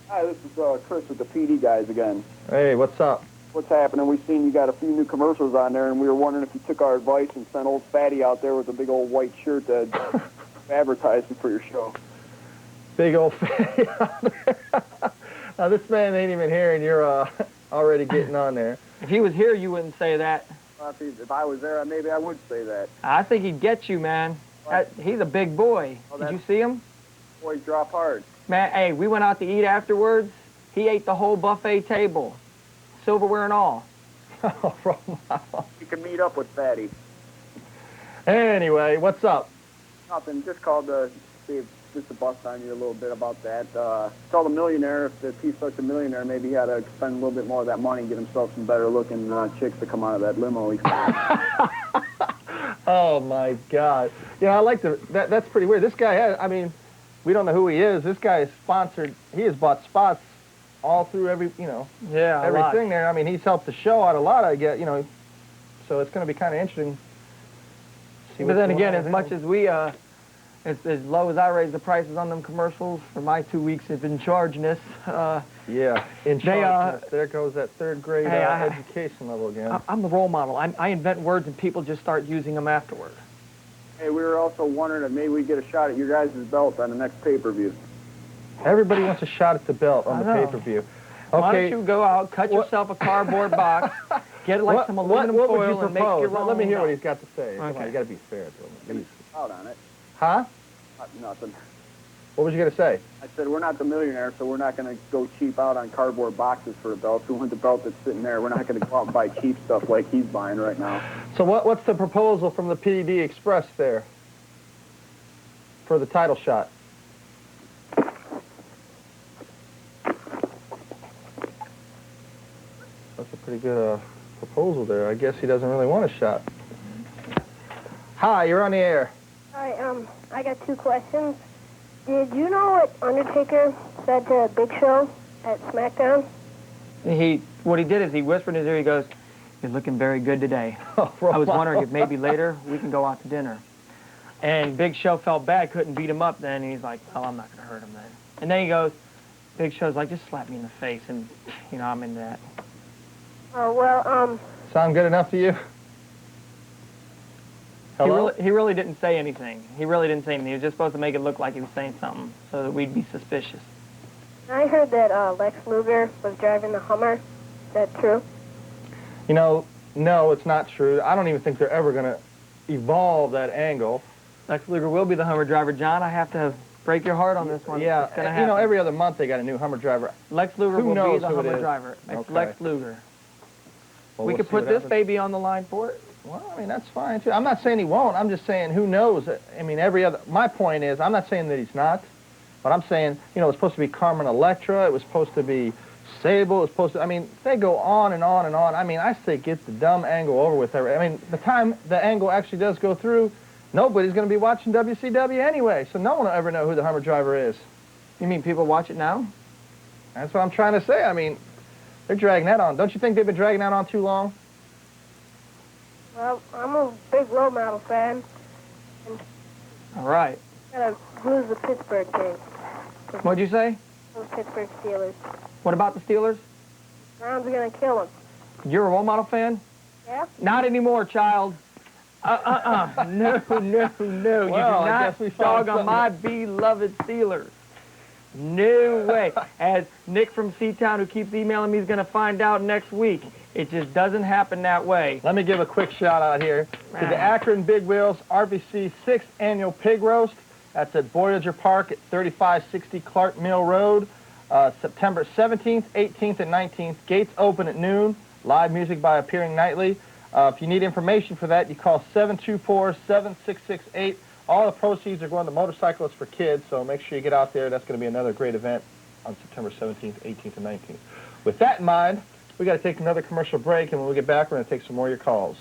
Hi, this is Chris with the PD guys again. Hey, what's up? What's happening? We've seen you got a few new commercials on there, and we were wondering if you took our advice and sent old Fatty out there with a big old white shirt to advertising for your show. Big old Fatty out there. Now, this man ain't even here, and you're already getting on there. If he was here, you wouldn't say that. If I was there, maybe I would say that. I think he'd get you, man. He's a big boy. Did you see him? Boys drop hard. Man, hey, we went out to eat afterwards. He ate the whole buffet table, silverware and all. You can meet up with Fatty. Anyway, what's up? Nothing. Just called to see if just to bust on you a little bit about that. Tell the millionaire if he's such a millionaire, maybe he had to spend a little bit more of that money and get himself some better looking chicks to come out of that limo. Oh my God! You know, I like that's pretty weird. This guy has. I mean, we don't know who he is. This guy is sponsored. He has bought spots all through everything there. I mean, he's helped the show out a lot. I get, you know, so it's going to be kind of interesting. But then again, as much as we, as low as I raise the prices on them commercials for my 2 weeks of in chargeness. Yeah, in charge. There goes that third grade education level again. I'm the role model. I invent words and people just start using them afterward. Hey, we were also wondering if maybe we get a shot at your guys' belt on the next pay-per-view. Everybody wants a shot at the belt on the pay-per-view. Okay. Why don't you go out, cut yourself a cardboard box, get like some aluminum what foil would you and make your own. Let me hear what he's got to say. Okay. Come on, you got to be fair to him. Out on it. Huh? Nothing. What was you going to say? I said we're not the millionaire, so we're not going to go cheap out on cardboard boxes for a belt. We want the belt that's sitting there. We're not going to go out and buy cheap stuff like he's buying right now. So what's the proposal from the PDD Express there for the title shot? That's a pretty good proposal there. I guess he doesn't really want a shot. Hi, you're on the air. Hi, I got two questions. Did you know what Undertaker said to Big Show at SmackDown? What he did is he whispered in his ear, he goes, "You're looking very good today." I was wondering if maybe later we can go out to dinner. And Big Show felt bad, couldn't beat him up then, and he's like, "Oh, I'm not going to hurt him then." And then he goes, Big Show's like, "Just slap me in the face," and, you know, I'm into that. Oh, well, Sound good enough to you? Hello? He really didn't say anything. He really didn't say anything. He was just supposed to make it look like he was saying something so that we'd be suspicious. I heard that Lex Luger was driving the Hummer. Is that true? You know, no, it's not true. I don't even think they're ever going to evolve that angle. Lex Luger will be the Hummer driver. John, I have to break your heart on this one. Yeah, it's gonna happen. you know, every other month they got a new Hummer driver. Lex Luger Who will knows be the who it Hummer is? driver. It's Okay. Lex Luger. Well, we we'll could see put what this happens. baby on the line for it. Well, I mean, that's fine, too. I'm not saying he won't. I'm just saying who knows. I mean, my point is, I'm not saying that he's not, but I'm saying, you know, it's supposed to be Carmen Electra. It was supposed to be Sable. It was supposed to, I mean, they go on and on and on. I mean, I say get the dumb angle over with. I mean, the time the angle actually does go through, nobody's going to be watching WCW anyway, so no one will ever know who the Hummer driver is. You mean people watch it now? That's what I'm trying to say. I mean, they're dragging that on. Don't you think they've been dragging that on too long? Well, I'm a big role model fan. And All right. gotta lose the Pittsburgh game. What'd you say? Those Pittsburgh Steelers. What about the Steelers? Browns are gonna kill them. You're a role model fan? Yeah? Not anymore, child. No. You Well, do I not guess we found dog on something. my beloved Steelers. No way. As Nick from C-Town, who keeps emailing me, is going to find out next week. It just doesn't happen that way. Let me give a quick shout out here to the Akron Big Wheels RVC 6th Annual Pig Roast. That's at Voyager Park at 3560 Clark Mill Road. September 17th, 18th, and 19th. Gates open at noon. Live music by Appearing Nightly. If you need information for that, you call 724-7668. All the proceeds are going to Motorcyclists for Kids, so make sure you get out there. That's going to be another great event on September 17th, 18th, and 19th. With that in mind, we got to take another commercial break, and when we get back, we're going to take some more of your calls.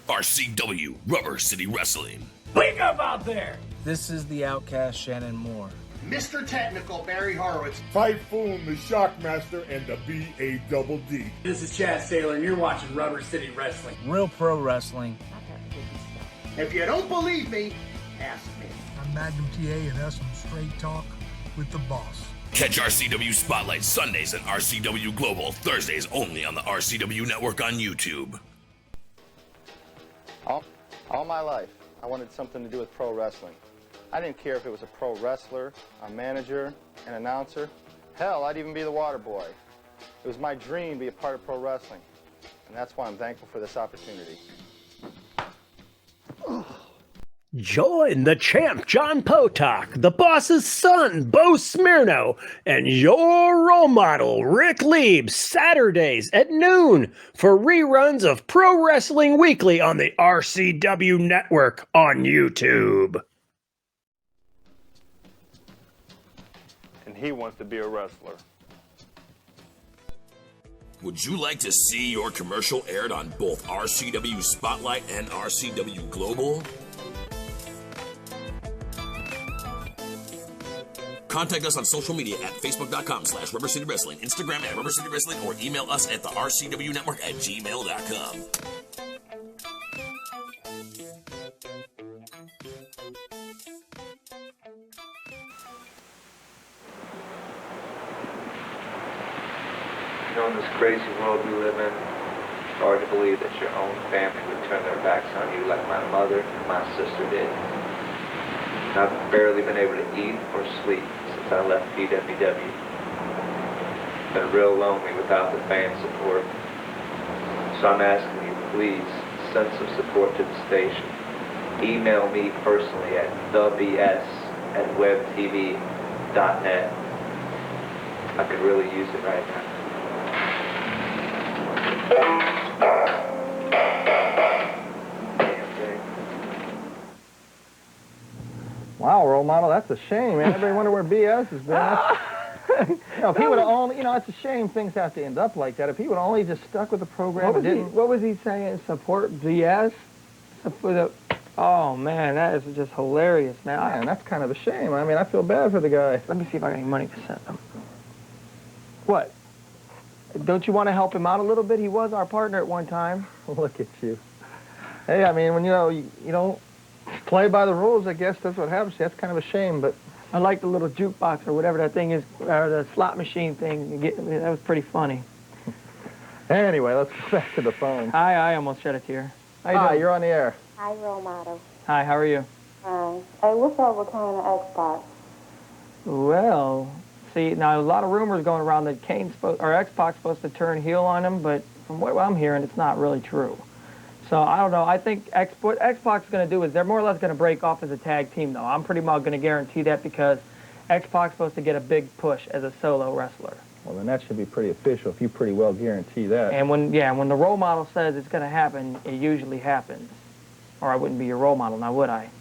RCW, Rubber City Wrestling. Wake up out there! This is the Outcast Shannon Moore. Mr. Technical Barry Horowitz. Typhoon, the Shockmaster, and the BADD. This is Chad Saylor, and you're watching Rubber City Wrestling. Real pro wrestling. If you don't believe me, ask me. I'm Magnum TA, and that's some straight talk with the boss. Catch RCW Spotlight Sundays and RCW Global Thursdays only on the RCW Network on YouTube. All my life, I wanted something to do with pro wrestling. I didn't care if it was a pro wrestler, a manager, an announcer. Hell, I'd even be the water boy. It was my dream to be a part of pro wrestling, and that's why I'm thankful for this opportunity. Join the champ, John Potok, the boss's son, Bo Smirno, and your role model, Rick Lieb, Saturdays at noon for reruns of Pro Wrestling Weekly on the RCW Network on YouTube. And he wants to be a wrestler. Would you like to see your commercial aired on both RCW Spotlight and RCW Global? Contact us on social media at Facebook.com/Rubber City Wrestling, Instagram at Rubber City Wrestling, or email us at the RCW Network at gmail.com. You know, in this crazy world we live in, it's hard to believe that your own family would turn their backs on you like my mother and my sister did. And I've barely been able to eat or sleep since I left PWW. Been real lonely without the fan support. So I'm asking you, please, send some support to the station. Email me personally at thebs@webtv.net. I could really use it right now. Wow, role model, that's a shame, man. Everybody wonder where BS has been. If he would have only, it's a shame things have to end up like that. If he would only just stuck with the program what was he saying? Support BS? Oh, man, that is just hilarious, man. Man, that's kind of a shame. I mean, I feel bad for the guy. Let me see if I got any money to send him. What? Don't you want to help him out a little bit? He was our partner at one time. Look at you. Hey, I mean, when you don't play by the rules, I guess that's what happens. That's kind of a shame, but I like the little jukebox or whatever that thing is, or the slot machine thing. That was pretty funny. Anyway, let's go back to the phone. Hi, I almost shed a tear. Hi, you're on the air. Hi, role model. Hi, how are you? Hi. Hey, what's up with Kane and Xbox? Well, see, now a lot of rumors going around that X-Pac's supposed to turn heel on him, but from what I'm hearing, it's not really true. So I don't know. I think what X-Pac's going to do is they're more or less going to break off as a tag team, though. I'm pretty much going to guarantee that because X-Pac's supposed to get a big push as a solo wrestler. Well, then that should be pretty official if you pretty well guarantee that. And when the role model says it's going to happen, it usually happens. Or I wouldn't be your role model, now would I?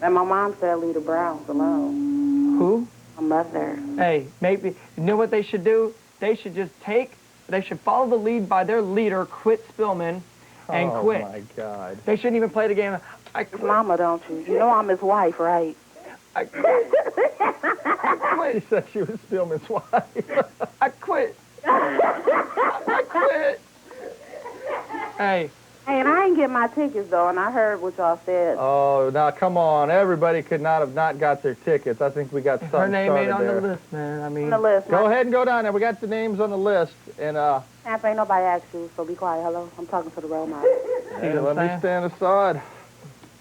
And my mom said leave the Browns alone. Who? My mother. Hey, maybe, you know what they should do? They should just they should follow the lead by their leader, Quit Spillman, and quit. Oh, my God. They shouldn't even play the game. I quit. Mama, don't you? You know I'm his wife, right? I quit. She said she was Spillman's wife. I quit. I quit. Hey. Hey, and I ain't get my tickets, though, and I heard what y'all said. Oh, now, come on. Everybody could not have not got their tickets. I think we got something Her name started ain't on there. the list, man. I mean, On the list. Go ahead and go down there. We got the names on the list. And, Champ, ain't nobody asked you, so be quiet. Hello? I'm talking to the role model. hey, let me stand aside.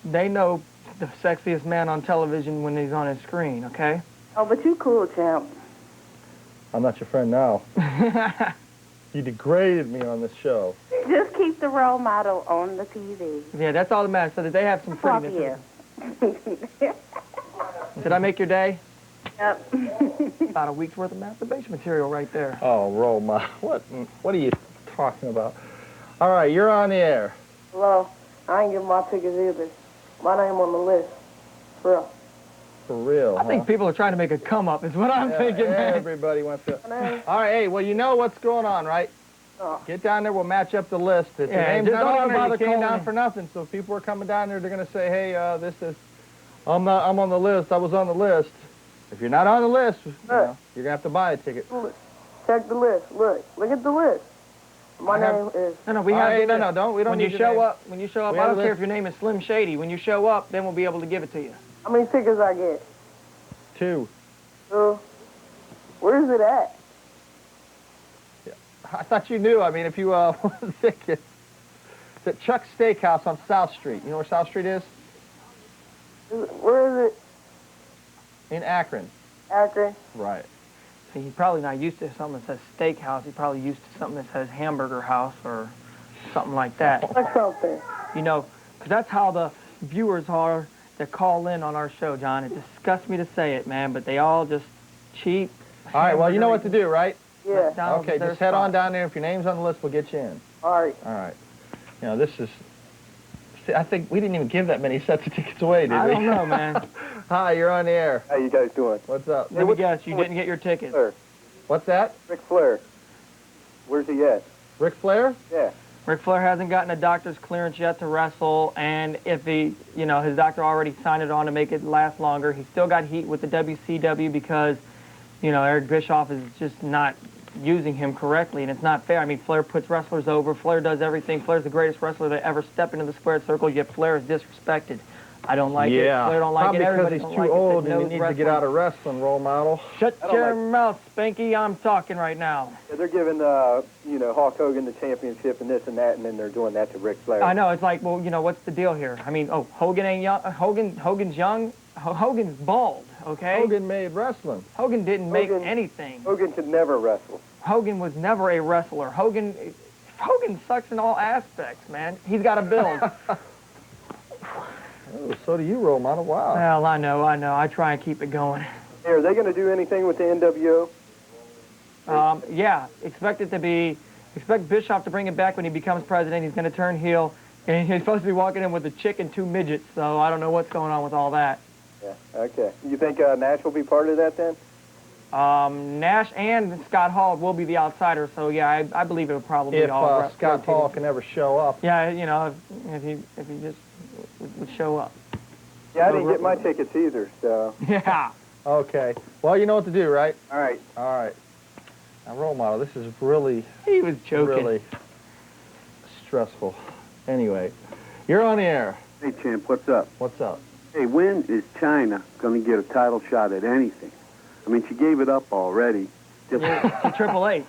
They know the sexiest man on television when he's on his screen, okay? Oh, but you cool, Champ. I'm not your friend now. You degraded me on this show. Just keep the role model on the TV. Yeah, that's all that matters, so that they have some prettiness. Yeah. Did I make your day? Yep. About a week's worth of masturbation material right there. Oh, role model. What are you talking about? All right, you're on the air. Hello. I ain't getting my tickets either. My name on the list. For real. For real, I think people are trying to make a come up is what I'm thinking, man. Everybody wants to. All right, hey, well, you know what's going on, right? Get down there, we'll match up the list. If your name's not on there, you came down for nothing. So if people are coming down there, they're going to say, hey, I'm on the list, I was on the list. If you're not on the list, you're going to have to buy a ticket. Check the list. Look at the list. My name is... No, we have... We don't need When you show up, I don't care if your name is Slim Shady. When you show up, then we'll be able to give it to you. How many tickets I get? 2. Where's it at? Yeah. I thought you knew. I mean, if you want a ticket, it's at Chuck's Steakhouse on South Street. You know where South Street is? Where is it? In Akron. Akron? Right. See, he's probably not used to something that says steakhouse. He's probably used to something that says hamburger house or something like that. Like something. You know, because that's how the viewers are that call in on our show, John. It disgusts me to say it, man, but they all just cheap. All right, well, you know what to do, right? Yeah. Okay, just head on down there. If your name's on the list, we'll get you in. All right. All right. You know, this is... See, I think we didn't even give that many sets of tickets away, did we? I don't know, man. Hi, you're on the air. How you guys doing? What's up? Let me guess, you didn't get your tickets. What's that? Ric Flair. Where's he at? Ric Flair? Yeah. Ric Flair hasn't gotten a doctor's clearance yet to wrestle, and if he, you know, his doctor already signed it on to make it last longer. He's still got heat with the WCW because, you know, Eric Bischoff is just not using him correctly, and it's not fair. I mean, Flair puts wrestlers over. Flair does everything. Flair's the greatest wrestler that ever stepped into the squared circle, yet Flair is disrespected. I don't like it. Flair don't like it. Everybody because he's don't too like old it. and he needs to get out of wrestling, role model. Shut your mouth, Spanky. I'm talking right now. Yeah, they're giving, you know, Hulk Hogan the championship and this and that, and then they're doing that to Ric Flair. I know. It's like, well, you know, what's the deal here? I mean, Hogan ain't young. Hogan's young. Hogan's bald, okay? Hogan made wrestling. Hogan didn't make anything. Hogan could never wrestle. Hogan was never a wrestler. Hogan sucks in all aspects, man. He's got a build. Oh, so do you, role model. Wow. Well, I know. I try and keep it going. Hey, are they going to do anything with the NWO? Yeah, expect Bischoff to bring it back when he becomes president. He's going to turn heel, and he's supposed to be walking in with a chick and 2 midgets, so I don't know what's going on with all that. Yeah, okay. You think Nash will be part of that then? Nash and Scott Hall will be the outsider, so yeah, I believe it'll probably be all If Scott Hall can ever show up. Yeah, you know, if he just would show up. Yeah, I didn't get my tickets either, so... Yeah. Okay. Well, you know what to do, right? All right. All right. Now, role model, this is really... He was joking. Really stressful. Anyway, you're on the air. Hey, champ, what's up? What's up? Hey, when is China going to get a title shot at anything? I mean, she gave it up already. To Triple H.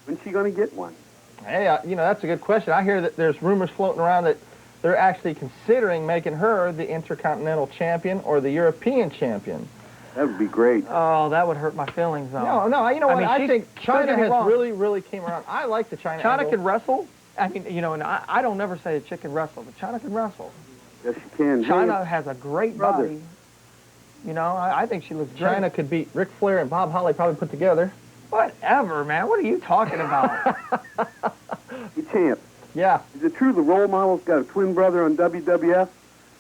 When's she going to get one? Hey, you know, that's a good question. I hear that there's rumors floating around that they're actually considering making her the Intercontinental Champion or the European Champion. That would be great. Oh, that would hurt my feelings, though. No, you know what? I think China has wrong. really came around. I like the China China angle. can wrestle. I mean, you know, and I don't never say a chick can wrestle, but China can wrestle. Yes, she can. China has a great body. You know, I think she looks great. China could beat Ric Flair and Bob Holly probably put together. Whatever, man. What are you talking about? Hey, champ. Yeah. Is it true the role model's got a twin brother on WWF?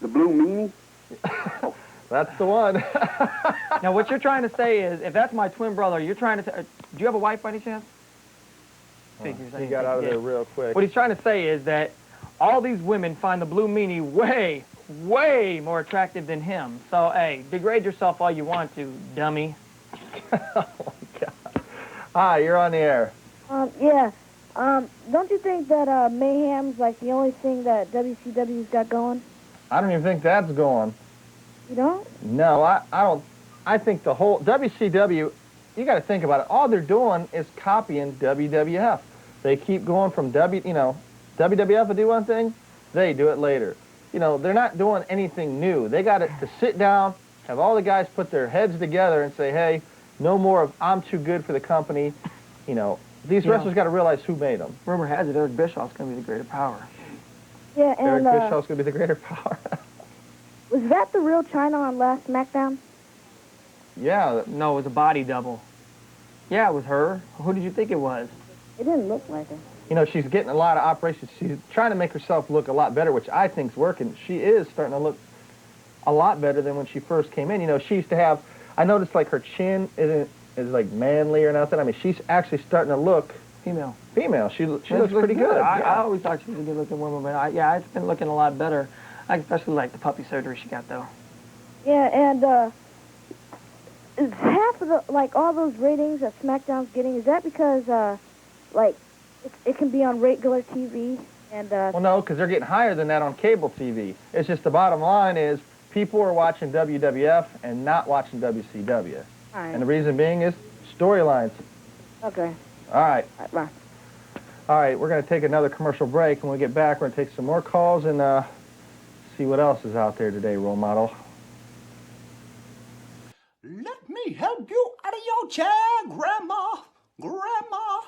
The Blue Meanie? That's the one. Now, what you're trying to say is, if that's my twin brother, you're trying to do you have a wife by any chance? Figures. He got out of there real quick. What he's trying to say is that all these women find the Blue Meanie way more attractive than him. So, hey, degrade yourself all you want to, dummy. Oh, my God. Hi, you're on the air. Yeah. Don't you think that Mayhem's like the only thing that WCW's got going? I don't even think that's going. You don't? No, I don't. I think the whole WCW, you got to think about it. All they're doing is copying WWF. They keep going from WWF will do one thing, they do it later. You know, they're not doing anything new. They got to sit down, have all the guys put their heads together and say, hey, no more of I'm too good for the company. You know, these wrestlers got to realize who made them. Rumor has it Eric Bischoff's going to be the greater power. Yeah, and Eric Bischoff's going to be the greater power. Was that the real China on last SmackDown? Yeah. No, it was a body double. Yeah, it was her. Who did you think it was? It didn't look like her. You know, she's getting a lot of operations. She's trying to make herself look a lot better, which I think's working. She is starting to look a lot better than when she first came in. You know, she used to have, I noticed like her chin is like manly or nothing. I mean, she's actually starting to look female. Female. She looks pretty good. I always thought she was a good-looking woman, but yeah, it's been looking a lot better. I especially like the puppy surgery she got, though. Yeah, and is half of the, like, all those ratings that SmackDown's getting, is that because, like, it can be on regular TV? And well, no, because they're getting higher than that on cable TV. It's just the bottom line is people are watching WWF and not watching WCW. All right. And the reason being is storylines. Okay. All right. All right, bye. All right, we're going to take another commercial break. When we get back, we're going to take some more calls and see what else is out there today, role model. Let me help you out of your chair, Grandma. Grandma.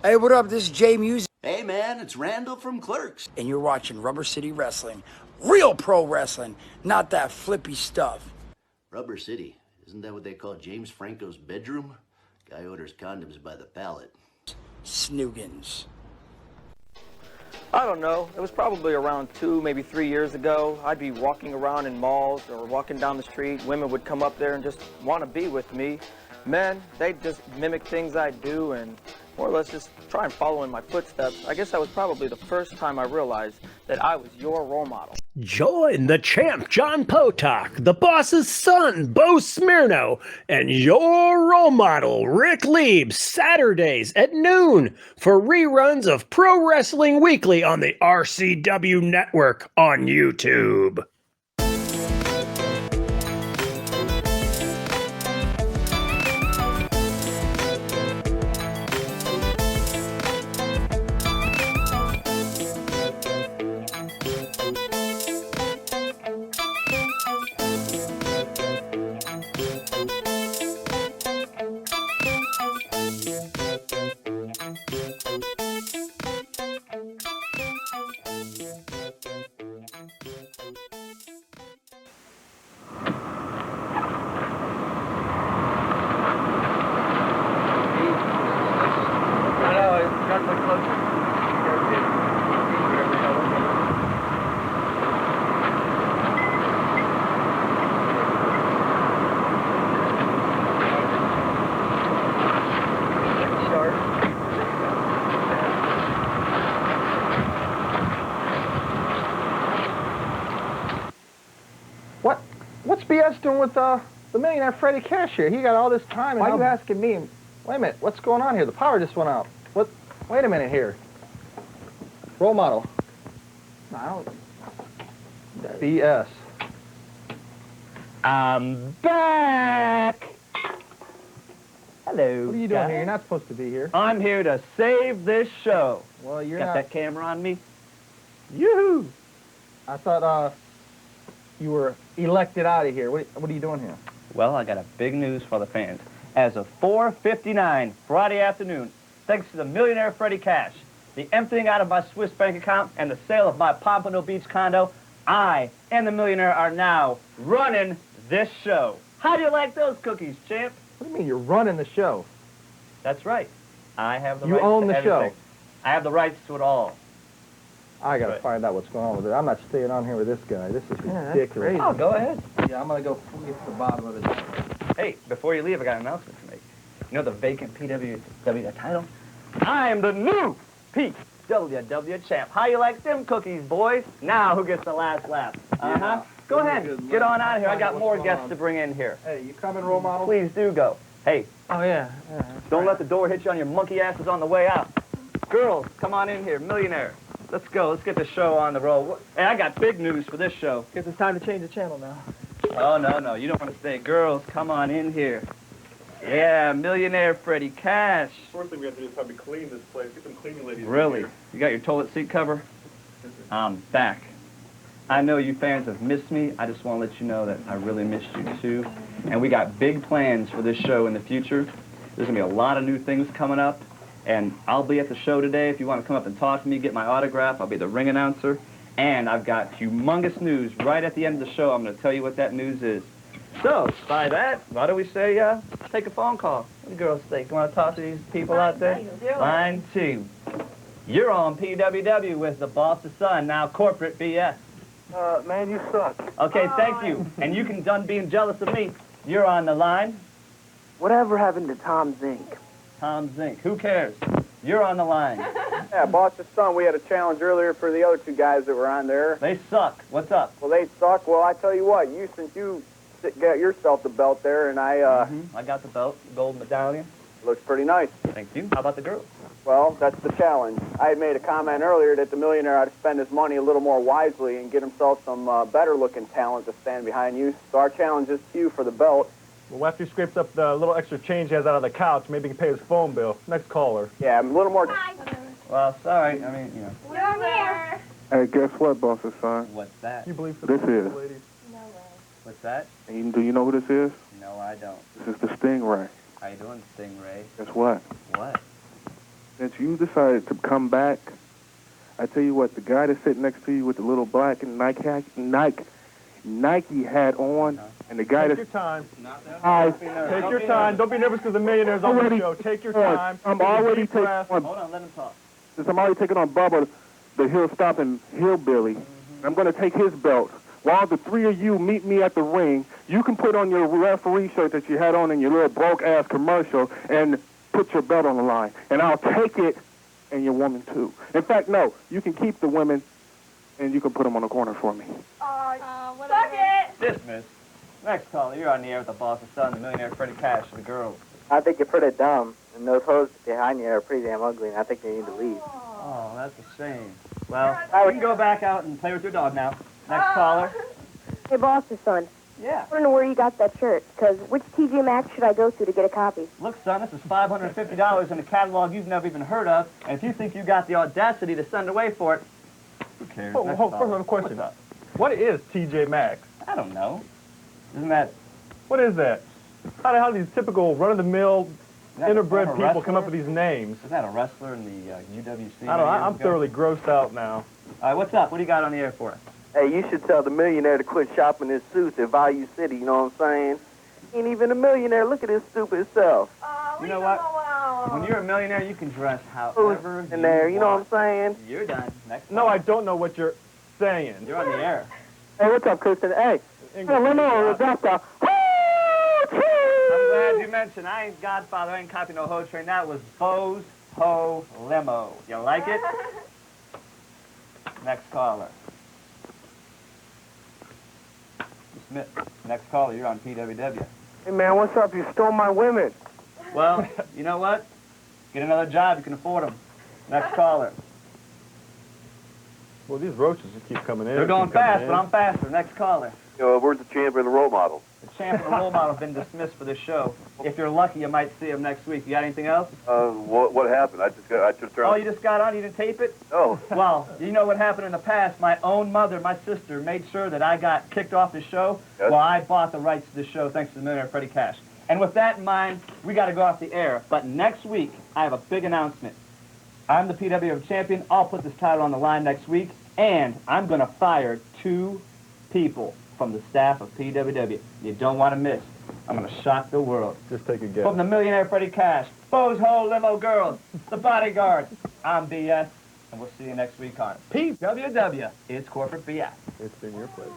Hey, what up? This is Jay Music. Hey, man, it's Randall from Clerks. And you're watching Rubber City Wrestling. Real pro wrestling, not that flippy stuff. Rubber City. Isn't that what they call James Franco's bedroom? Guy orders condoms by the pallet. Snoogans. I don't know. It was probably around 2, maybe 3 years ago. I'd be walking around in malls or walking down the street. Women would come up there and just want to be with me. Men, they'd just mimic things I do and more or less just try and follow in my footsteps. I guess that was probably the first time I realized that I was your role model. Join the champ, John Potok, the boss's son, Bo Smirno, and your role model, Rick Lieb, Saturdays at noon for reruns of Pro Wrestling Weekly on the RCW Network on YouTube. What's BS doing with the Millionaire Freddie Cash here? He got all this time. And why are you asking me? Wait a minute. What's going on here? The power just went out. What? Wait a minute here. Role model. I don't. BS. I'm back. Hello. What are you doing here? You're not supposed to be here. I'm here to save this show. Well, you're got not. that camera on me? Yoo-hoo! I thought you were elected out of here. What are you doing here? Well, I got a big news for the fans. As of 4:59 Friday afternoon, thanks to the Millionaire Freddie Cash, the emptying out of my Swiss bank account, and the sale of my Pompano Beach condo, I and the Millionaire are now running this show. How do you like those cookies, champ? What do you mean you're running the show? That's right. I have the You rights own to the everything. show. I have the rights to it all. I got to find out what's going on with it. I'm not staying on here with this guy. This is ridiculous. Crazy. Oh, go ahead. Yeah, I'm going to go get to the bottom of it. Hey, before you leave, I got an announcement to make. You know the vacant PWW title? I am the new PWW champ. How you like them cookies, boys? Now, who gets the last laugh? Uh-huh. Go ahead. Get on out of here. I got more guests to bring in here. Hey, you coming, role model? Please do go. Hey. Oh, yeah. Don't let the door hit you on your monkey asses on the way out. Girls, come on in here. Millionaire. Let's go. Let's get the show on the roll. Hey, I got big news for this show. Guess it's time to change the channel now. Oh, no. You don't want to stay. Girls, come on in here. Yeah, Millionaire Freddie Cash. First thing we have to do is probably clean this place. Get some cleaning ladies. Really? You got your toilet seat cover? I'm back. I know you fans have missed me. I just want to let you know that I really missed you, too. And we got big plans for this show in the future. There's going to be a lot of new things coming up. And I'll be at the show today. If you want to come up and talk to me, get my autograph, I'll be the ring announcer. And I've got humongous news right at the end of the show. I'm going to tell you what that news is. So, by that, why don't we say, take a phone call? What do girls think? You want to talk to these people out there? Line 2. You're on PWW with the boss's son, now corporate BS. Man, you suck. Okay, thank you. And you can done being jealous of me. You're on the line. Whatever happened to Tom Zink? Tom Zink. Who cares? You're on the line. Yeah, boss's son, we had a challenge earlier for the other 2 guys that were on there. They suck. What's up? Well, they suck. Well, I tell you what, since you got yourself the belt there, and I got the belt, gold medallion. Looks pretty nice. Thank you. How about the girls? Well, that's the challenge. I had made a comment earlier that the millionaire ought to spend his money a little more wisely and get himself some better-looking talent to stand behind you. So our challenge is to you for the belt. Well, after he scrapes up the little extra change he has out of the couch, maybe he can pay his phone bill. Next caller. Yeah, a little more... Well, sorry. I mean, you know. You're here. Hey, guess what, boss's son? What's that? You believe this is. ladies? No way. What's that? And do you know who this is? No, I don't. This is the Stingray. How you doing, Stingray? Guess what? What? Since you decided to come back, I tell you what, the guy that's sitting next to you with the little black and Nike hat on, and the guy Take that's... your time. Take your time. Don't be nervous because the millionaire's on the show. Take your time. I'm already taking on... Hold on, let him talk. Since I'm already taking on Bubba, the hill-stopping hillbilly, I'm going to take his belt. While the 3 of you meet me at the ring, you can put on your referee shirt that you had on in your little broke-ass commercial and put your belt on the line. And I'll take it, and your woman, too. In fact, no, you can keep the women, and you can put them on the corner for me. Suck it. Dismiss. Next caller, you're on the air with the boss's son, the millionaire Freddie Cash, the girls. I think you're pretty dumb, and those hoes behind you are pretty damn ugly, and I think you need to leave. Oh, that's a shame. Well, we can go back out and play with your dog now. Next caller. Hey, boss's son. Yeah. I don't know where you got that shirt, because which TJ Maxx should I go to get a copy? Look, son, this is $550 in a catalog you've never even heard of, and if you think you got the audacity to send away for it, who cares? First one, question. What is TJ Maxx? I don't know. Isn't that... What is that? How do these typical run-of-the-mill, interbred people come up with these names? Is that a wrestler in the UWC? I don't know. I'm thoroughly grossed out now. All right, what's up? What do you got on the air for us? Hey, you should tell the millionaire to quit shopping his suits at Value City, you know what I'm saying? He ain't even a millionaire. Look at his stupid self. You know what? When you're a millionaire, you can dress however in there, you know what I'm saying? You're done. Next No, I don't know what you're saying. You're on the air. Hey, what's up, Kristen? Hey, doctor. I'm glad you mentioned. I ain't Godfather. I ain't copy no Ho Train. That was Bo's Ho Limo. You like it? Next caller. Smith. Next caller. You're on PWW. Hey, man, what's up? You stole my women. Well, you know what? Get another job. You can afford them. Next caller. Well, these roaches just keep coming in. They're going fast, but I'm faster. Next caller. Where's the champion and the role model? The champ and the role model have been dismissed for this show. If you're lucky, you might see him next week. You got anything else? What happened? I just turned. Oh, you just got on? You didn't tape it? No. Well, you know what happened in the past. My own mother, my sister, made sure that I got kicked off the show. Yes. Well, I bought the rights to the show thanks to the millionaire Freddie Cash. And with that in mind, we got to go off the air. But next week, I have a big announcement. I'm the PWW champion. I'll put this title on the line next week. And I'm going to fire 2 people from the staff of PWW. You don't want to miss. I'm going to shock the world. Just take a guess. From the millionaire Freddie Cash, Bo's Ho Limo Girls, the Bodyguard, I'm BS, and we'll see you next week on PWW. It's Corporate BS. It's been your pleasure.